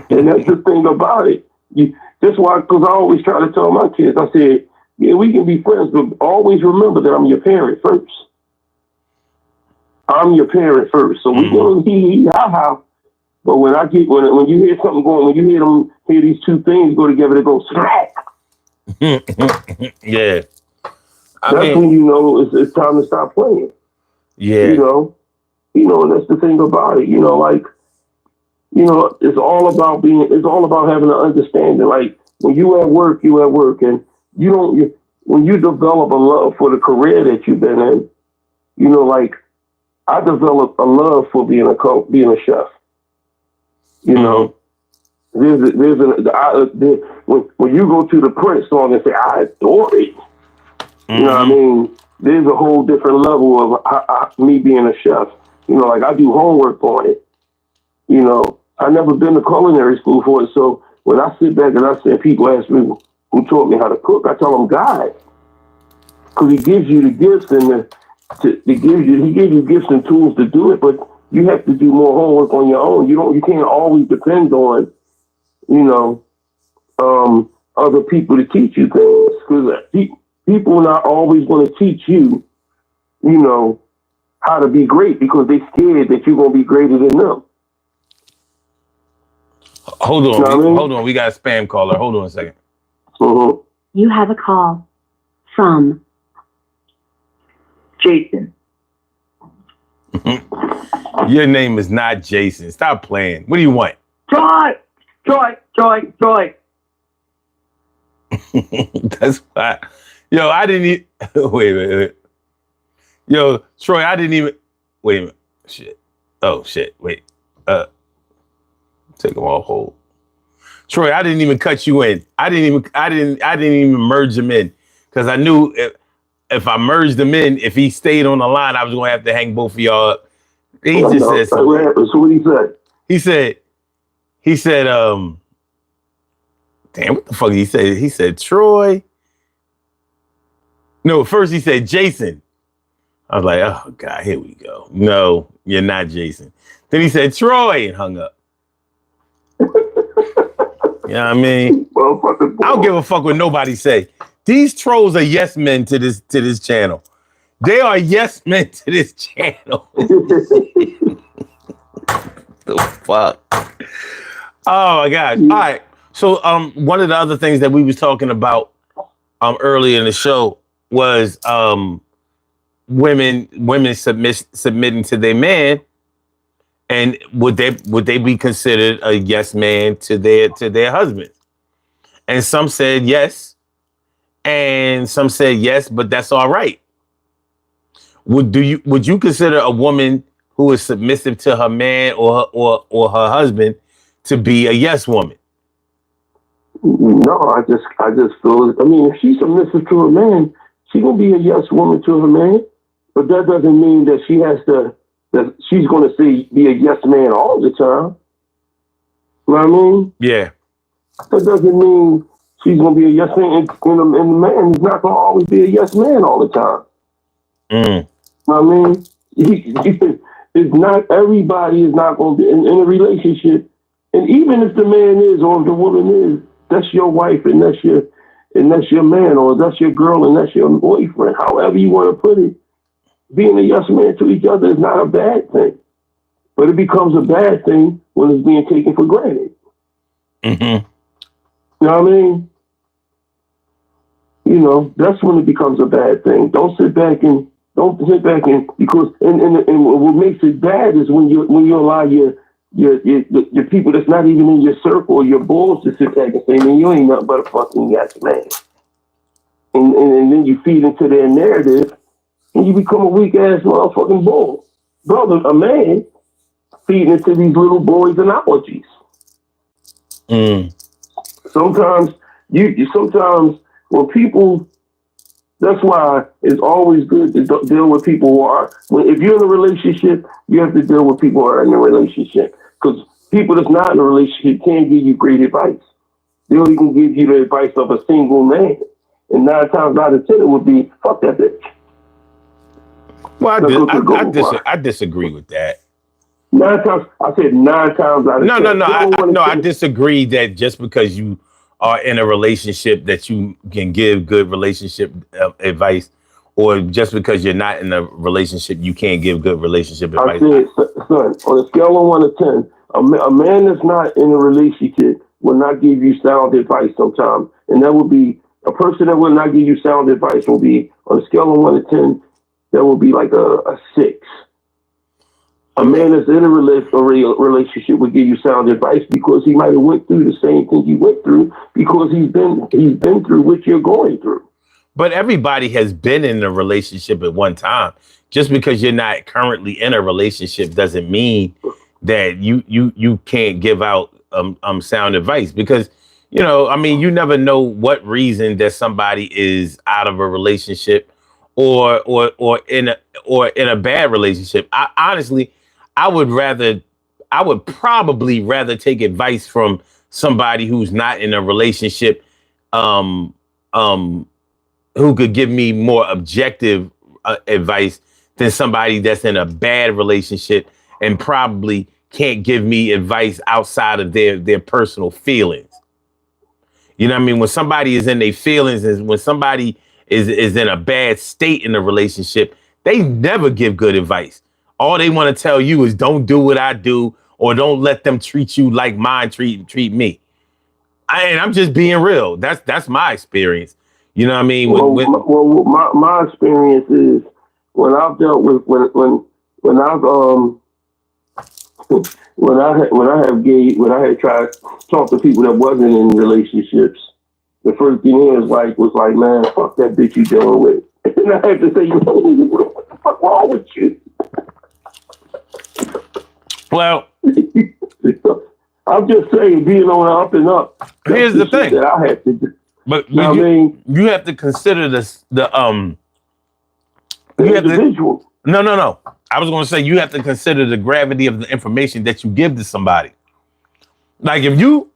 Speaker 3: And that's the thing about it. That's why, because I always try to tell my kids, I said, yeah, we can be friends, but always remember that I'm your parent first. I'm your parent first. So we go ha. But when you hear something going, when you hear these two things go together, they go smack.
Speaker 1: Yeah.
Speaker 3: That's when you know it's time to stop playing.
Speaker 1: Yeah.
Speaker 3: And that's the thing about it. It's all about having an understanding. Like when you at work, and when you develop a love for the career that you've been in, like I developed a love for being a chef. When you go to the Prince song and say I adore it, you know what I mean? There's a whole different level of me being a chef. Like I do homework on it. I never been to culinary school for it, so when I sit back and I say, people ask me who taught me how to cook, I tell them God, because He gives you the gifts and He gives you gifts and tools to do it, but you have to do more homework on your own. You can't always depend on, other people to teach you things, because people are not always going to teach you, how to be great, because they're scared that you're going to be greater than them.
Speaker 1: Hold on. Hold on. We got a spam caller. Hold on a second.
Speaker 3: Mm-hmm.
Speaker 4: You have a call from Jason.
Speaker 1: Your name is not Jason. Stop playing. What do you want?
Speaker 4: Troy.
Speaker 1: That's why. Yo, I didn't even. Wait. Yo, Troy, I didn't even. Wait a minute. Shit. Oh, shit. Wait. Take them off hold. Troy, I didn't even cut you in. I didn't even merge them in, because I knew if I merged them in, if he stayed on the line, I was going to have to hang both of y'all up. He just said something.
Speaker 3: So what he said?
Speaker 1: He said, damn, what the fuck he said? He said, Troy. No, first he said, Jason. I was like, oh, God, here we go. No, you're not Jason. Then he said, Troy, and hung up. You know what I mean? I don't give a fuck what nobody say. These trolls are yes men to this channel. They are yes men to this channel. The fuck? Oh my God. All right. So one of the other things that we was talking about earlier in the show was women submitting to their man. And would they be considered a yes man to their husband? And some said yes, and some said yes, but that's all right. Would you consider a woman who is submissive to her man or her husband to be a yes woman?
Speaker 3: No, I just feel. I mean, if she's submissive to her man, she gonna be a yes woman to her man, but that doesn't mean that she has to. That she's going to be a yes man all the time. You know what I mean?
Speaker 1: Yeah.
Speaker 3: That doesn't mean she's going to be a yes man, and the man is not going to always be a yes man all the time. You know what I mean? It's not, everybody is not going to be in a relationship. And even if the man is or if the woman is, that's your wife and that's your man, or that's your girl and that's your boyfriend. However you want to put it. Being a yes man to each other is not a bad thing, but it becomes a bad thing when it's being taken for granted.
Speaker 1: Mm-hmm.
Speaker 3: You know what I mean? That's when it becomes a bad thing. Don't sit back and because what makes it bad is when you allow your people that's not even in your circle or your balls to sit back and say, man, you ain't nothing but a fucking yes man, and then you feed into their narrative. And you become a weak ass motherfucking bull. Brother, a man feeding into these little boys' analogies. Sometimes when people, that's why it's always good to deal with people who are, if you're in a relationship, you have to deal with people who are in a relationship. Because people that's not in a relationship can't give you great advice. They only can give you the advice of a single man. and 9 times out of 10 it would be fuck that bitch.
Speaker 1: Well, I disagree with that.
Speaker 3: 9 times, I said 9 times out of 10.
Speaker 1: No, I disagree that just because you are in a relationship that you can give good relationship advice, or just because you're not in a relationship you can't give good relationship advice.
Speaker 3: I said, son, on a scale of 1 to 10, a man that's not in a relationship will not give you sound advice sometimes, and that would be a person that will not give you sound advice will be on a scale of 1 to 10. That will be like a 6. A man that's in a relationship would give you sound advice because he might have went through the same thing you went through because he's been through what you're going through.
Speaker 1: But everybody has been in a relationship at one time. Just because you're not currently in a relationship doesn't mean that you can't give out sound advice, because you never know what reason that somebody is out of a relationship or in a bad relationship. I would probably rather take advice from somebody who's not in a relationship, who could give me more objective advice than somebody that's in a bad relationship and probably can't give me advice outside of their personal feelings. You know what I mean? When somebody is in their feelings, and when somebody is in a bad state in a relationship, they never give good advice. All they want to tell you is don't do what I do, or don't let them treat you like mine treat me. And I'm just being real. That's my experience. You know what I mean?
Speaker 3: My experience is when I've dealt with when I had tried to talk to people that wasn't in relationships. The first thing was like, man, fuck that bitch you dealing with. And I had to say, what the fuck wrong with you?
Speaker 1: Well,
Speaker 3: I'm just saying, being on the up and up.
Speaker 1: Here's the thing
Speaker 3: that I had to do.
Speaker 1: But you have to consider the
Speaker 3: individual.
Speaker 1: No. I was going to say you have to consider the gravity of the information that you give to somebody. Like if you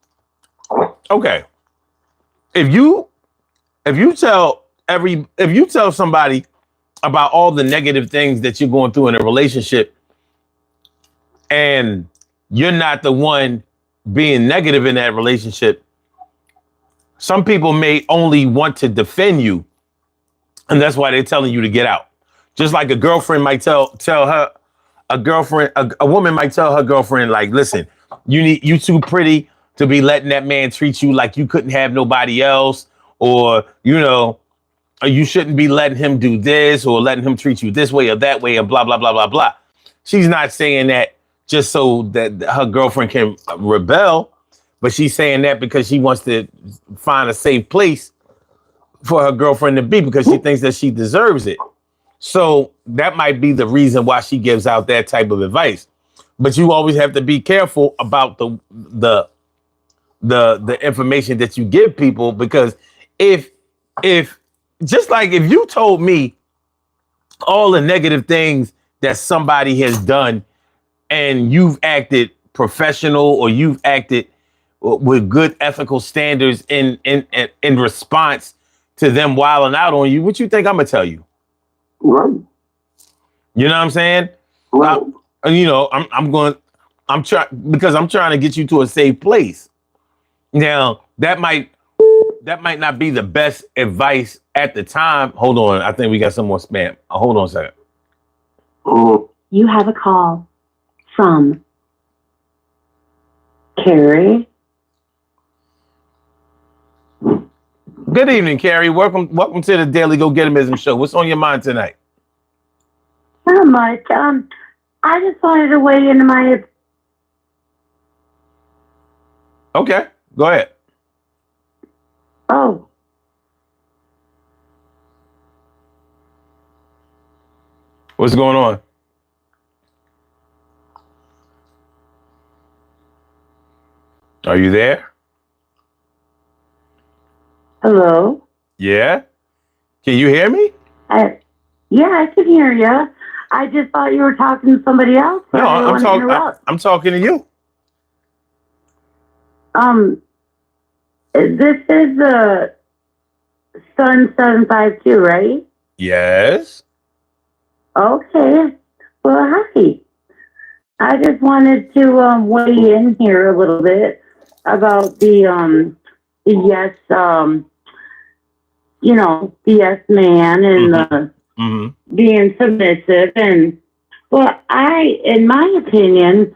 Speaker 1: tell somebody about all the negative things that you're going through in a relationship, and you're not the one being negative in that relationship, some people may only want to defend you, and that's why they're telling you to get out. Just like a girlfriend might tell her, a woman might tell her girlfriend, like, listen, you too pretty to be letting that man treat you like you couldn't have nobody else, or you shouldn't be letting him do this or letting him treat you this way or that way, and blah blah blah blah blah. She's not saying that just so that her girlfriend can rebel, but she's saying that because she wants to find a safe place for her girlfriend to be, because she thinks that she deserves it. So that might be the reason why she gives out that type of advice. But you always have to be careful about the information that you give people, because if just like if you told me all the negative things that somebody has done and you've acted professional, or you've acted with good ethical standards in response to them wilding out on you, what you think I'm gonna tell you?
Speaker 3: Right.
Speaker 1: You know what I'm saying?
Speaker 3: Right.
Speaker 1: I'm trying, because I'm trying to get you to a safe place. Now, that might not be the best advice at the time. Hold on. I think we got some more spam. Hold on a second.
Speaker 4: You have a call from Carrie.
Speaker 1: Good evening, Carrie. Welcome to the Daily Go-Getimism Show. What's on your mind tonight?
Speaker 5: Not much. I just wanted to weigh into my...
Speaker 1: Okay, go ahead.
Speaker 5: Oh.
Speaker 1: What's going on? Are you there?
Speaker 5: Hello?
Speaker 1: Yeah? Can you hear me?
Speaker 5: Yeah, I can hear you. I just thought you were talking to somebody else.
Speaker 1: No, I'm talking to you.
Speaker 5: This is Sun 752, right?
Speaker 1: Yes.
Speaker 5: Okay. Well, hi. I just wanted to weigh in here a little bit about the yes the yes man and being submissive. And well, in my opinion,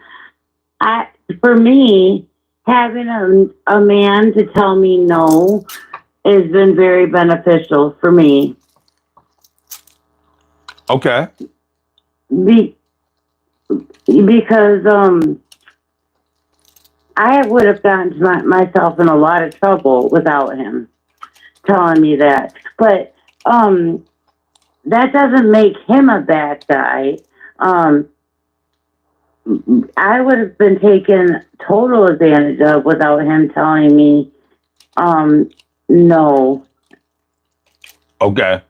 Speaker 5: for me, having a man to tell me no has been very beneficial for me.
Speaker 1: Okay.
Speaker 5: Because I would have gotten myself in a lot of trouble without him telling me that. But that doesn't make him a bad guy. I would have been taken total advantage of without him telling me no.
Speaker 1: Okay.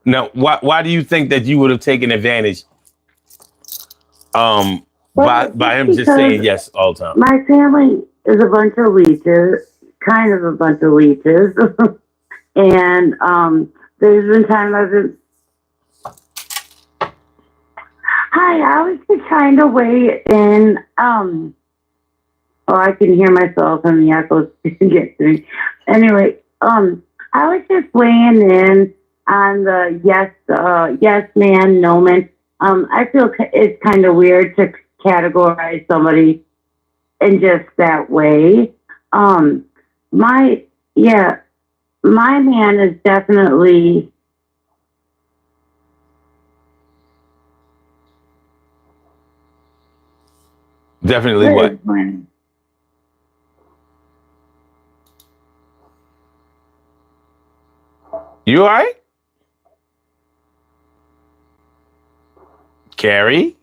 Speaker 1: Now, why do you think that you would have taken advantage by him just saying yes all the time?
Speaker 5: My family is a bunch of leeches, kind of a bunch of leeches. And there's been times I've been, hi, I was just trying to weigh in. I can hear myself and the echoes get to me. Anyway, I was just weighing in on the yes man, no man. I feel it's kind of weird to categorize somebody in just that way. My man is definitely
Speaker 1: what? You all right? Carrie?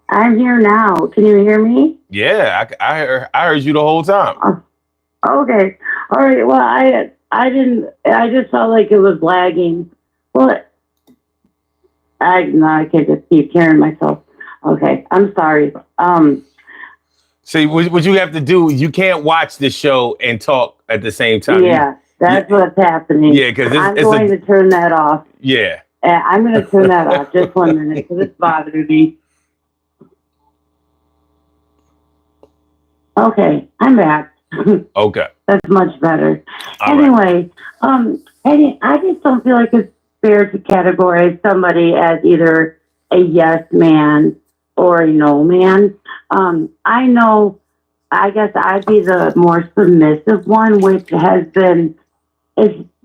Speaker 5: I'm here now. Can you hear me?
Speaker 1: Yeah, I heard you the whole time.
Speaker 5: Okay. All right. Well, I didn't. I just felt like it was lagging. Well, I can't just keep hearing myself. Okay. I'm sorry.
Speaker 1: See, what you have to do, you can't watch the show and talk at the same time.
Speaker 5: Yeah, that's what's happening.
Speaker 1: Yeah, because
Speaker 5: I'm going to turn that off.
Speaker 1: Yeah.
Speaker 5: I'm going to turn that off. Just 1 minute, because it's bothering me. Okay, I'm back.
Speaker 1: Okay.
Speaker 5: That's much better.
Speaker 1: All
Speaker 5: anyway, I just don't feel like it's fair to categorize somebody as either a yes man or a no man. I guess I'd be the more submissive one, which it's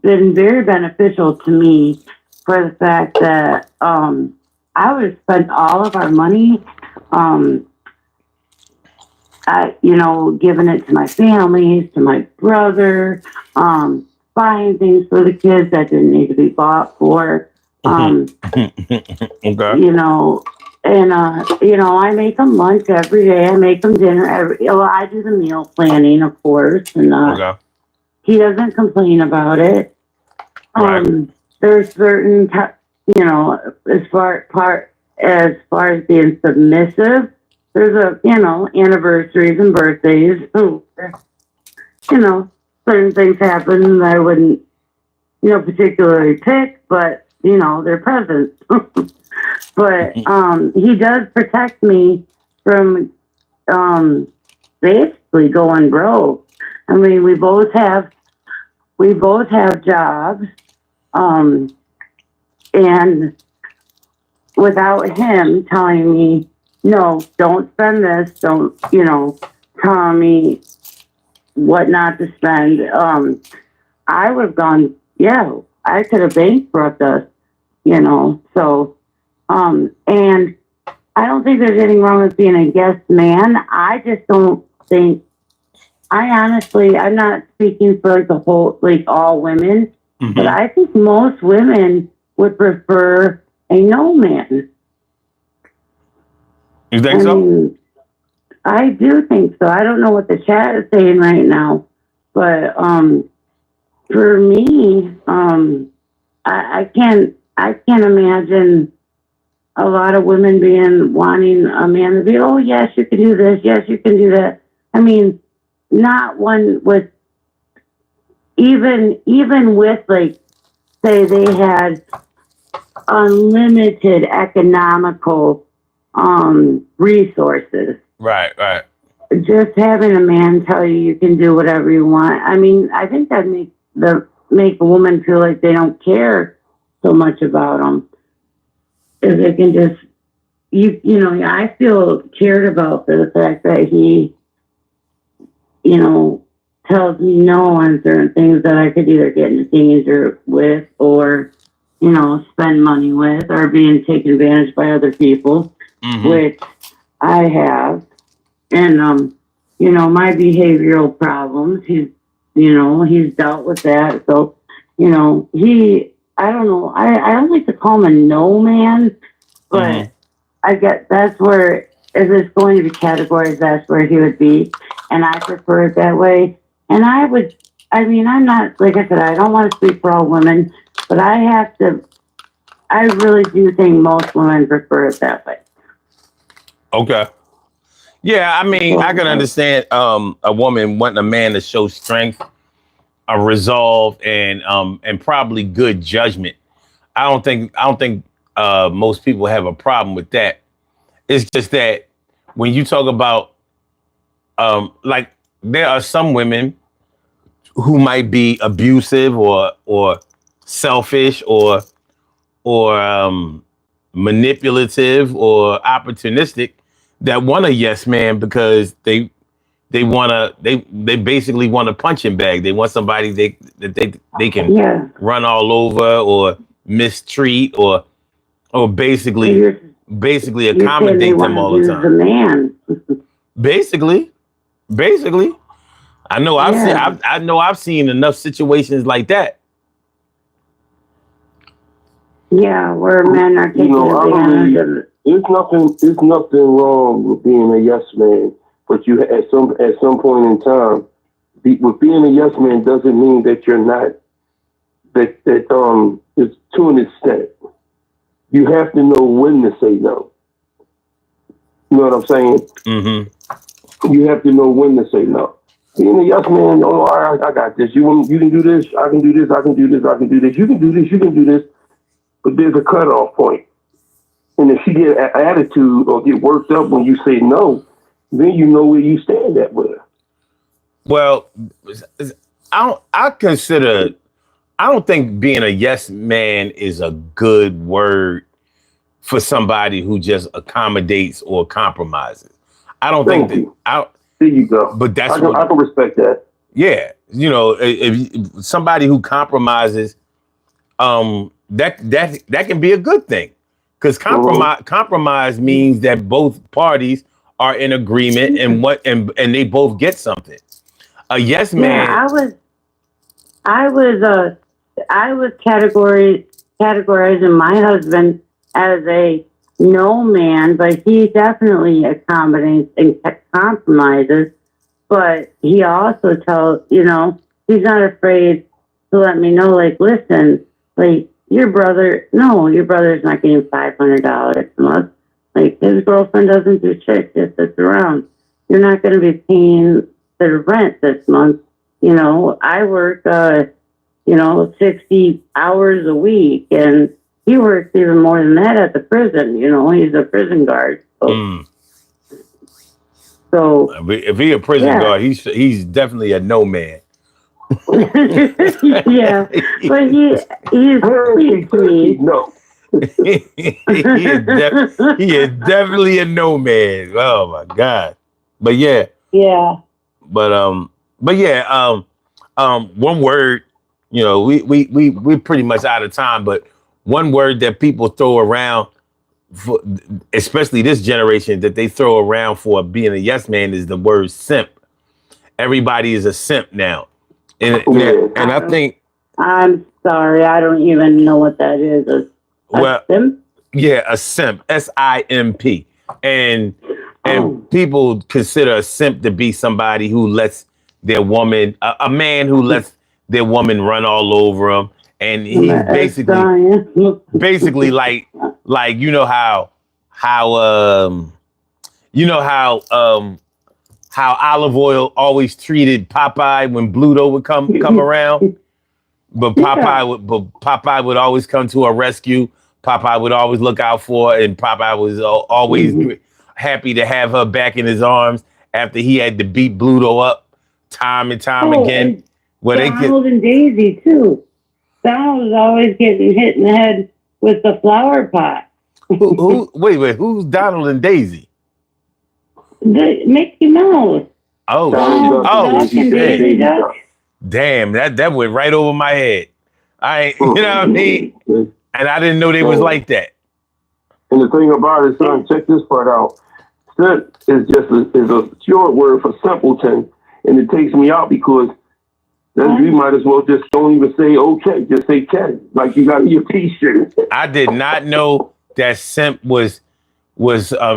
Speaker 5: been very beneficial to me for the fact that I would have spent all of our money giving it to my family, to my brother, buying things for the kids that didn't need to be bought for.
Speaker 1: Okay.
Speaker 5: I make them lunch every day. I make them dinner I do the meal planning, of course, and he doesn't complain about it.
Speaker 1: Right.
Speaker 5: There's certain, as far as being submissive, there's anniversaries and birthdays. Certain things happen that I wouldn't, particularly pick, but, they're presents. But he does protect me from basically going broke. I mean, we both have jobs, and without him telling me, no, don't spend this, don't, telling me what not to spend, I would have gone, I could have bankrupt us, so, and I don't think there's anything wrong with being a yes man. I just don't think, I'm not speaking for the whole, all women, but I think most women would prefer a no man.
Speaker 1: You think so?
Speaker 5: I do think so. I don't know what the chat is saying right now, but for me, I can't imagine a lot of women wanting a man to be, oh yes, you can do this, yes, you can do that. I mean, not one with even with like, say they had unlimited economical resources.
Speaker 1: Right.
Speaker 5: Just having a man tell you can do whatever you want. I mean, I think that make a woman feel like they don't care so much about them. If they can just, you know, I feel cared about for the fact that he, you know, tells me no on certain things that I could either get in danger with or, you know, spend money with or being taken advantage by other people, which I have. And, you know, my behavioral problems, he's dealt with that. So, you know, I don't know, I don't like to call him a no man, but I get that's where, if it's going to be categories, that's where he would be. And I prefer it that way. And I'm not, like I said, I don't want to speak for all women, but I really do think most women prefer it that way.
Speaker 1: Okay. Yeah, I mean, I can understand a woman wanting a man to show strength, a resolve, and probably good judgment. I don't think most people have a problem with that. It's just that when you talk about like there are some women who might be abusive or selfish or manipulative or opportunistic that want a yes man because they basically want a punching bag. They want somebody they can run all over or mistreat or basically accommodate them all the time.
Speaker 5: The man.
Speaker 1: Basically, I know I've seen enough situations like that.
Speaker 5: Yeah, where men are taking advantage of it.
Speaker 3: There's nothing wrong with being a yes man, but you at some point in time, with being a yes man doesn't mean that you're not that it's to an extent. You have to know when to say no. You know what I'm saying? Mm-hmm. You have to know when to say no. Being a yes man, all right, I got this. You can do this. I can do this. I can do this. I can do this. You can do this. You can do this. But there's a cutoff point. And if she get an attitude or get worked up when you say no, then you know where you stand at with her.
Speaker 1: Well, I don't think being a yes man is a good word for somebody who just accommodates or compromises. I don't think that.
Speaker 3: There you go.
Speaker 1: But that's
Speaker 3: I can respect that.
Speaker 1: Yeah, you know, if somebody who compromises, that can be a good thing, because compromise means that both parties are in agreement and they both get something. A yes man.
Speaker 5: Yeah, I was categorizing my husband as a no man, but he definitely accommodates and compromises. But he also he's not afraid to let me know, like, listen, like, your brother's not getting $500 a month. Like, his girlfriend doesn't do shit, just sits around. You're not going to be paying the rent this month. You know, I work, 60 hours a week, and he works even more than that at the prison. You know, he's a prison guard. So
Speaker 1: if he's a prison guard, he's definitely a no man.
Speaker 5: Yeah, but he's sweet.
Speaker 3: No.
Speaker 1: he is definitely a no man. Oh my God. But yeah.
Speaker 5: Yeah.
Speaker 1: But one word, you know, we're pretty much out of time, but one word that people throw around, especially this generation, that they throw around for being a yes man is the word simp. Everybody is a simp now. And I think,
Speaker 5: I'm sorry, I don't even know what that is. A simp?
Speaker 1: Yeah, a simp, SIMP. And people consider a simp to be somebody who lets their woman, a man who lets their woman run all over him, and he's basically like how Olive Oil always treated Popeye when Bluto would come around. But Popeye would always come to her rescue. Popeye would always look out for her, and Popeye was always happy to have her back in his arms after he had to beat Bluto up time and time again.
Speaker 5: Donald and Daisy too. Donald was always getting hit in the head with the flower pot.
Speaker 1: Wait, who's Donald and Daisy?
Speaker 5: The Mickey Mouse.
Speaker 1: Shit. Damn, that went right over my head. You know what I mean? And I didn't know they was like that.
Speaker 3: And the thing about it, son, check this part out. Simp is a short word for simpleton, and it takes me out because you might as well just don't even say okay, just say Ken, like you got your T-shirt.
Speaker 1: I did not know that simp was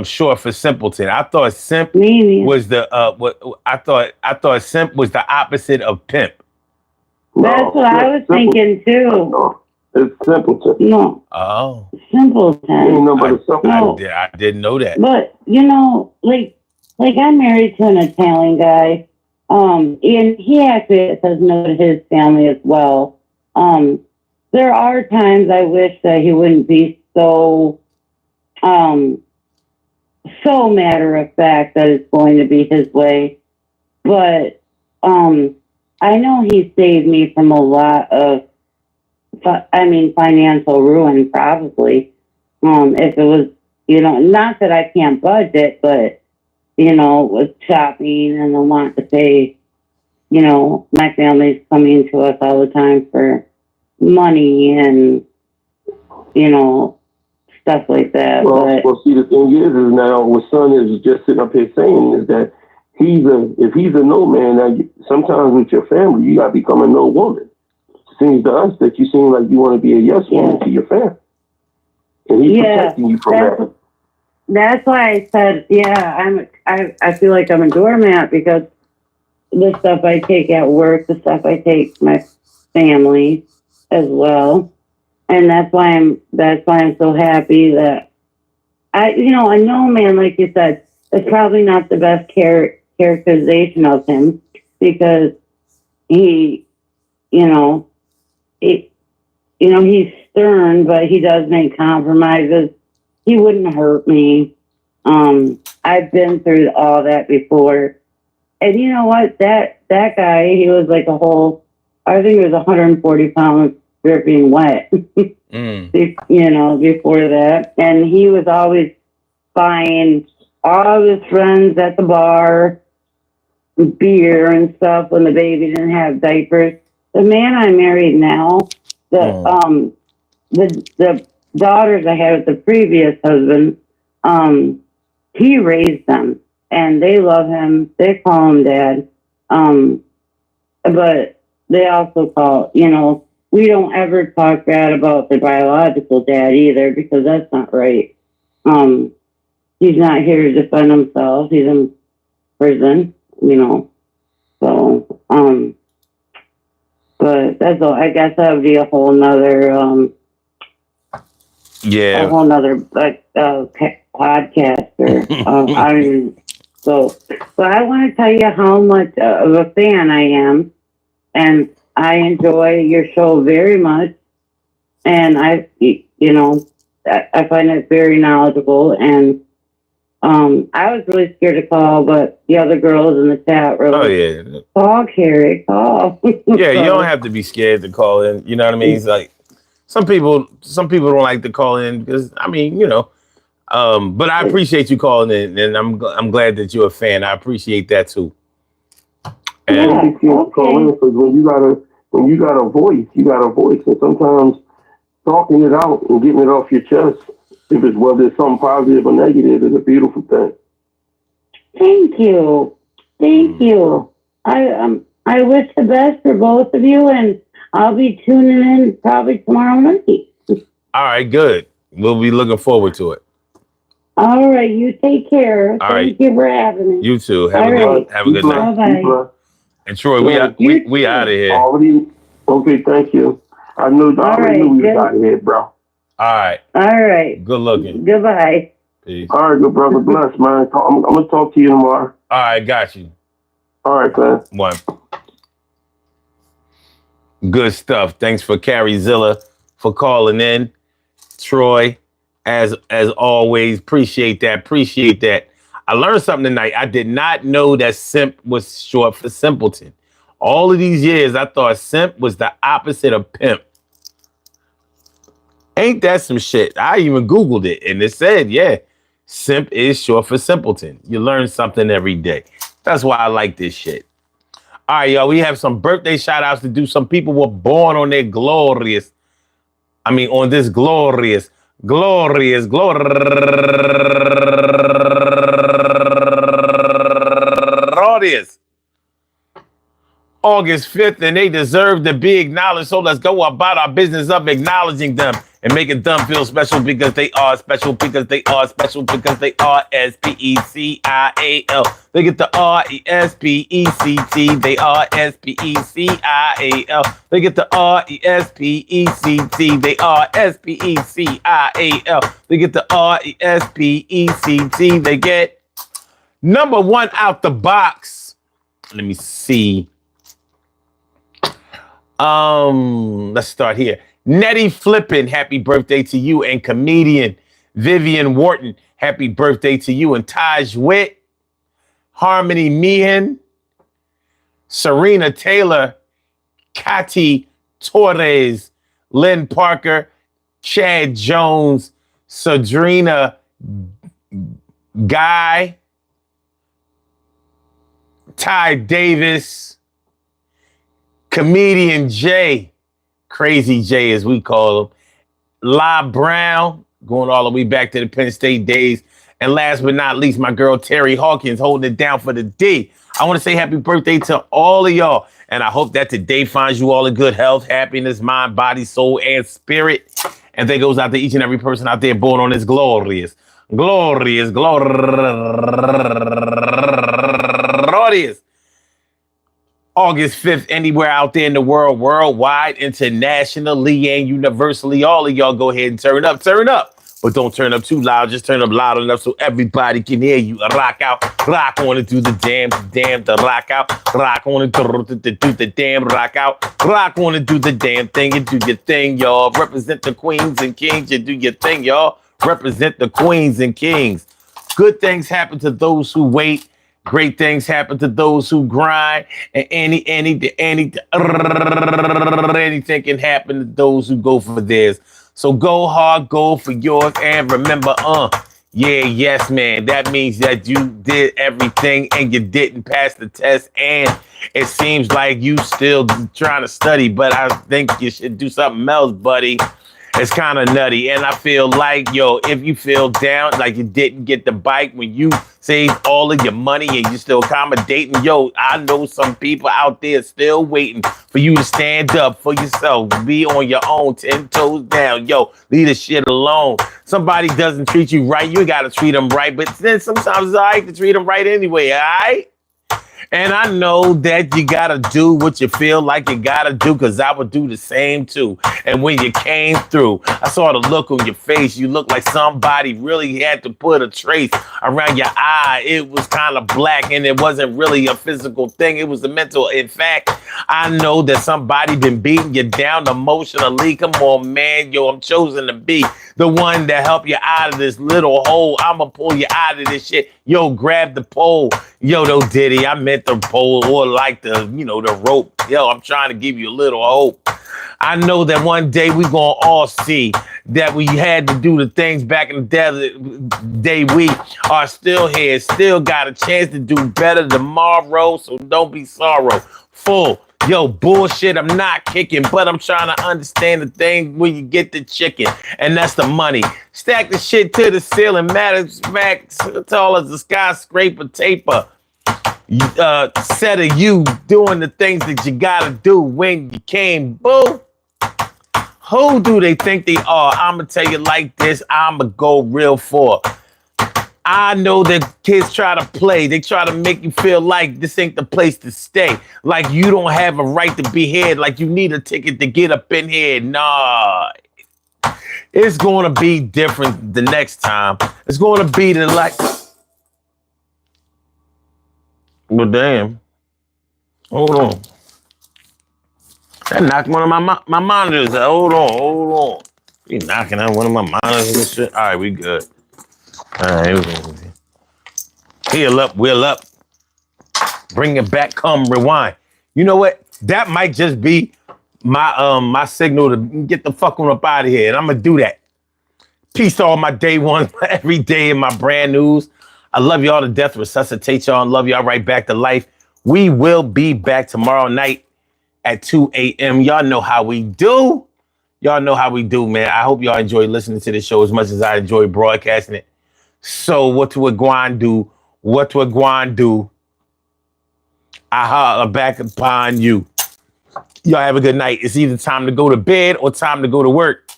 Speaker 1: short for simpleton. I thought simp was I thought simp was the opposite of pimp.
Speaker 5: That's what I was thinking too.
Speaker 3: No, it's simpleton.
Speaker 5: No.
Speaker 1: Oh.
Speaker 5: Simpleton.
Speaker 1: I didn't know that.
Speaker 5: But like I'm married to an Italian guy. And he actually says no to his family as well. There are times I wish that he wouldn't be so matter of fact that it's going to be his way. But I know he saved me from a lot of financial ruin, probably. If it was, not that I can't budget, but with shopping and the want to pay, my family's coming to us all the time for money and, stuff like that.
Speaker 3: Well, see, the thing is now what son is just sitting up here saying is that if he's a no man, now sometimes with your family, you got to become a no woman. It seems to us that you seem like you want to be a yes woman to your family. And he's protecting you from that.
Speaker 5: That's why I said, I feel like I'm a doormat because the stuff I take at work, the stuff I take my family as well. And that's why I'm so happy that a no man, like you said, is probably not the best characterization of him because he's stern, but he does make compromises. He wouldn't hurt me. I've been through all that before. And you know what? That guy, he was like I think it was 140 pounds dripping wet, before that. And he was always buying all of his friends at the bar beer and stuff when the baby didn't have diapers. The man I'm married now, the daughters I had with the previous husband, he raised them and they love him. They call him dad. But they also call, we don't ever talk bad about the biological dad either because that's not right. He's not here to defend himself. He's in prison, So, but that's all. I guess that would be a whole nother, a whole nother podcast. But I want to tell you how much of a fan I am, and I enjoy your show very much, and I find it very knowledgeable. And I was really scared to call, but the other girls in the chat were like, call, Carrie, call.
Speaker 1: Yeah, you don't have to be scared to call in. You know what I mean? It's like some people don't like to call in because but I appreciate you calling in, and I'm glad that you're a fan. I appreciate that too. And
Speaker 3: call in because when you got a voice, and sometimes talking it out and getting it off your chest, whether it's something positive or negative, is a beautiful thing.
Speaker 5: Thank you. I wish the best for both of you, and I'll be tuning in probably tomorrow night.
Speaker 1: All right, good. We'll be looking forward to it.
Speaker 5: All right, you take care. Thank you for having me.
Speaker 1: You too. Have a good night.
Speaker 5: Bye-bye.
Speaker 1: And Troy, we out of here.
Speaker 3: Okay, thank you. I knew we was out of here, bro.
Speaker 1: All right. Good looking.
Speaker 5: Goodbye.
Speaker 1: Peace.
Speaker 3: All right, good brother. Bless, man. I'm gonna talk to you tomorrow.
Speaker 1: All right, got you.
Speaker 3: All right, man.
Speaker 1: One. Good stuff. Thanks for Carriezilla for calling in. Troy, as always, appreciate that. I learned something tonight. I did not know that simp was short for simpleton. All of these years, I thought simp was the opposite of pimp. Ain't that some shit? I even Googled it, and it said, yeah, simp is short for simpleton. You learn something every day. That's why I like this shit. All right, y'all, we have some birthday shout-outs to do. Some people were born on their on this glorious August 5th, and they deserve to be acknowledged. So let's go about our business of acknowledging them and making them feel special because they are special, because they are special, because they are S-P-E-C-I-A-L. They get the R-E-S-P-E-C-T. They are S-P-E-C-I-A-L. They get the R-E-S-P-E-C-T. They are S-P-E-C-I-A-L. They get the R-E-S-P-E-C-T. They get number one out the box. Let me see. Let's start here. Nettie Flippin, happy birthday to you. And comedian Vivian Wharton, happy birthday to you. And Taj Witt, Harmony Meehan, Serena Taylor, Kati Torres, Lynn Parker, Chad Jones, Sadrina Guy, Ty Davis, Comedian Jay, Crazy Jay as we call him, La Brown, going all the way back to the Penn State days. And last but not least, my girl Terry Hawkins holding it down for the D. I want to say happy birthday to all of y'all. And I hope that today finds you all in good health, happiness, mind, body, soul, and spirit. And that goes out to each and every person out there born on this glorious August 5th, anywhere out there in the world, worldwide, internationally, and universally. All of y'all go ahead and turn up. But don't turn up too loud. Just turn up loud enough so everybody can hear you. Rock out. Rock on and do the damn, the rock out. Rock on and do the damn rock out. Rock on and do the damn thing and do your thing, y'all. Represent the queens and kings. You do your thing, y'all. Represent the queens and kings. Good things happen to those who wait. Great things happen to those who grind, and anything can happen to those who go for theirs. So go hard, go for yours, and remember, yes, man. That means that you did everything and you didn't pass the test, and it seems like you still trying to study, but I think you should do something else, buddy. It's kind of nutty. And I feel like, if you feel down, like you didn't get the bike when you saved all of your money and you're still accommodating, I know some people out there still waiting for you to stand up for yourself. Be on your own, 10 toes down. Leave the shit alone. Somebody doesn't treat you right, you got to treat them right. But then sometimes it's all right to treat them right anyway, all right? And I know that you got to do what you feel like you got to do, because I would do the same too. And when you came through, I saw the look on your face. You looked like somebody really had to put a trace around your eye. It was kind of black, and it wasn't really a physical thing. It was a mental. In fact, I know that somebody been beating you down emotionally. Come on, man. I'm chosen to be the one that help you out of this little hole. I'm going to pull you out of this shit. Grab the pole. No Diddy, I meant the pole, or like the rope. I'm trying to give you a little hope. I know that one day we gonna all see that we had to do the things back in the day. We are still here, still got a chance to do better tomorrow. So don't be sorrowful. Bullshit, I'm not kicking, but I'm trying to understand the thing when you get the chicken, and that's the money. Stack the shit to the ceiling, matter smack tall as a skyscraper taper. Set of you doing the things that you gotta do when you came, boo. Who do they think they are? I'ma tell you like this, I'ma go real for. I know that kids try to play. They try to make you feel like this ain't the place to stay. Like you don't have a right to be here. Like you need a ticket to get up in here. Nah. It's going to be different the next time. It's going to be Well, damn. Hold on. That knocked one of my monitors out. Hold on. You knocking out one of my monitors and shit. All right, we good. All right. Heal up, wheel up. Bring it back, come rewind. You know what? That might just be my signal to get the fuck on up out of here. And I'm gonna do that. Peace to all my day ones, every day in my brand news. I love y'all to death, resuscitate y'all, and love y'all right back to life. We will be back tomorrow night at 2 a.m. Y'all know how we do. Y'all know how we do, man. I hope y'all enjoy listening to the show as much as I enjoy broadcasting it. So what to a guan do? What to a guan do? I holler back upon you. Y'all have a good night. It's either time to go to bed or time to go to work.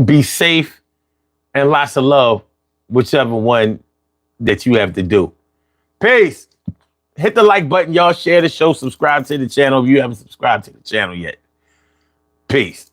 Speaker 1: Be safe and lots of love, whichever one that you have to do. Peace. Hit the like button, y'all. Share the show. Subscribe to the channel if you haven't subscribed to the channel yet. Peace.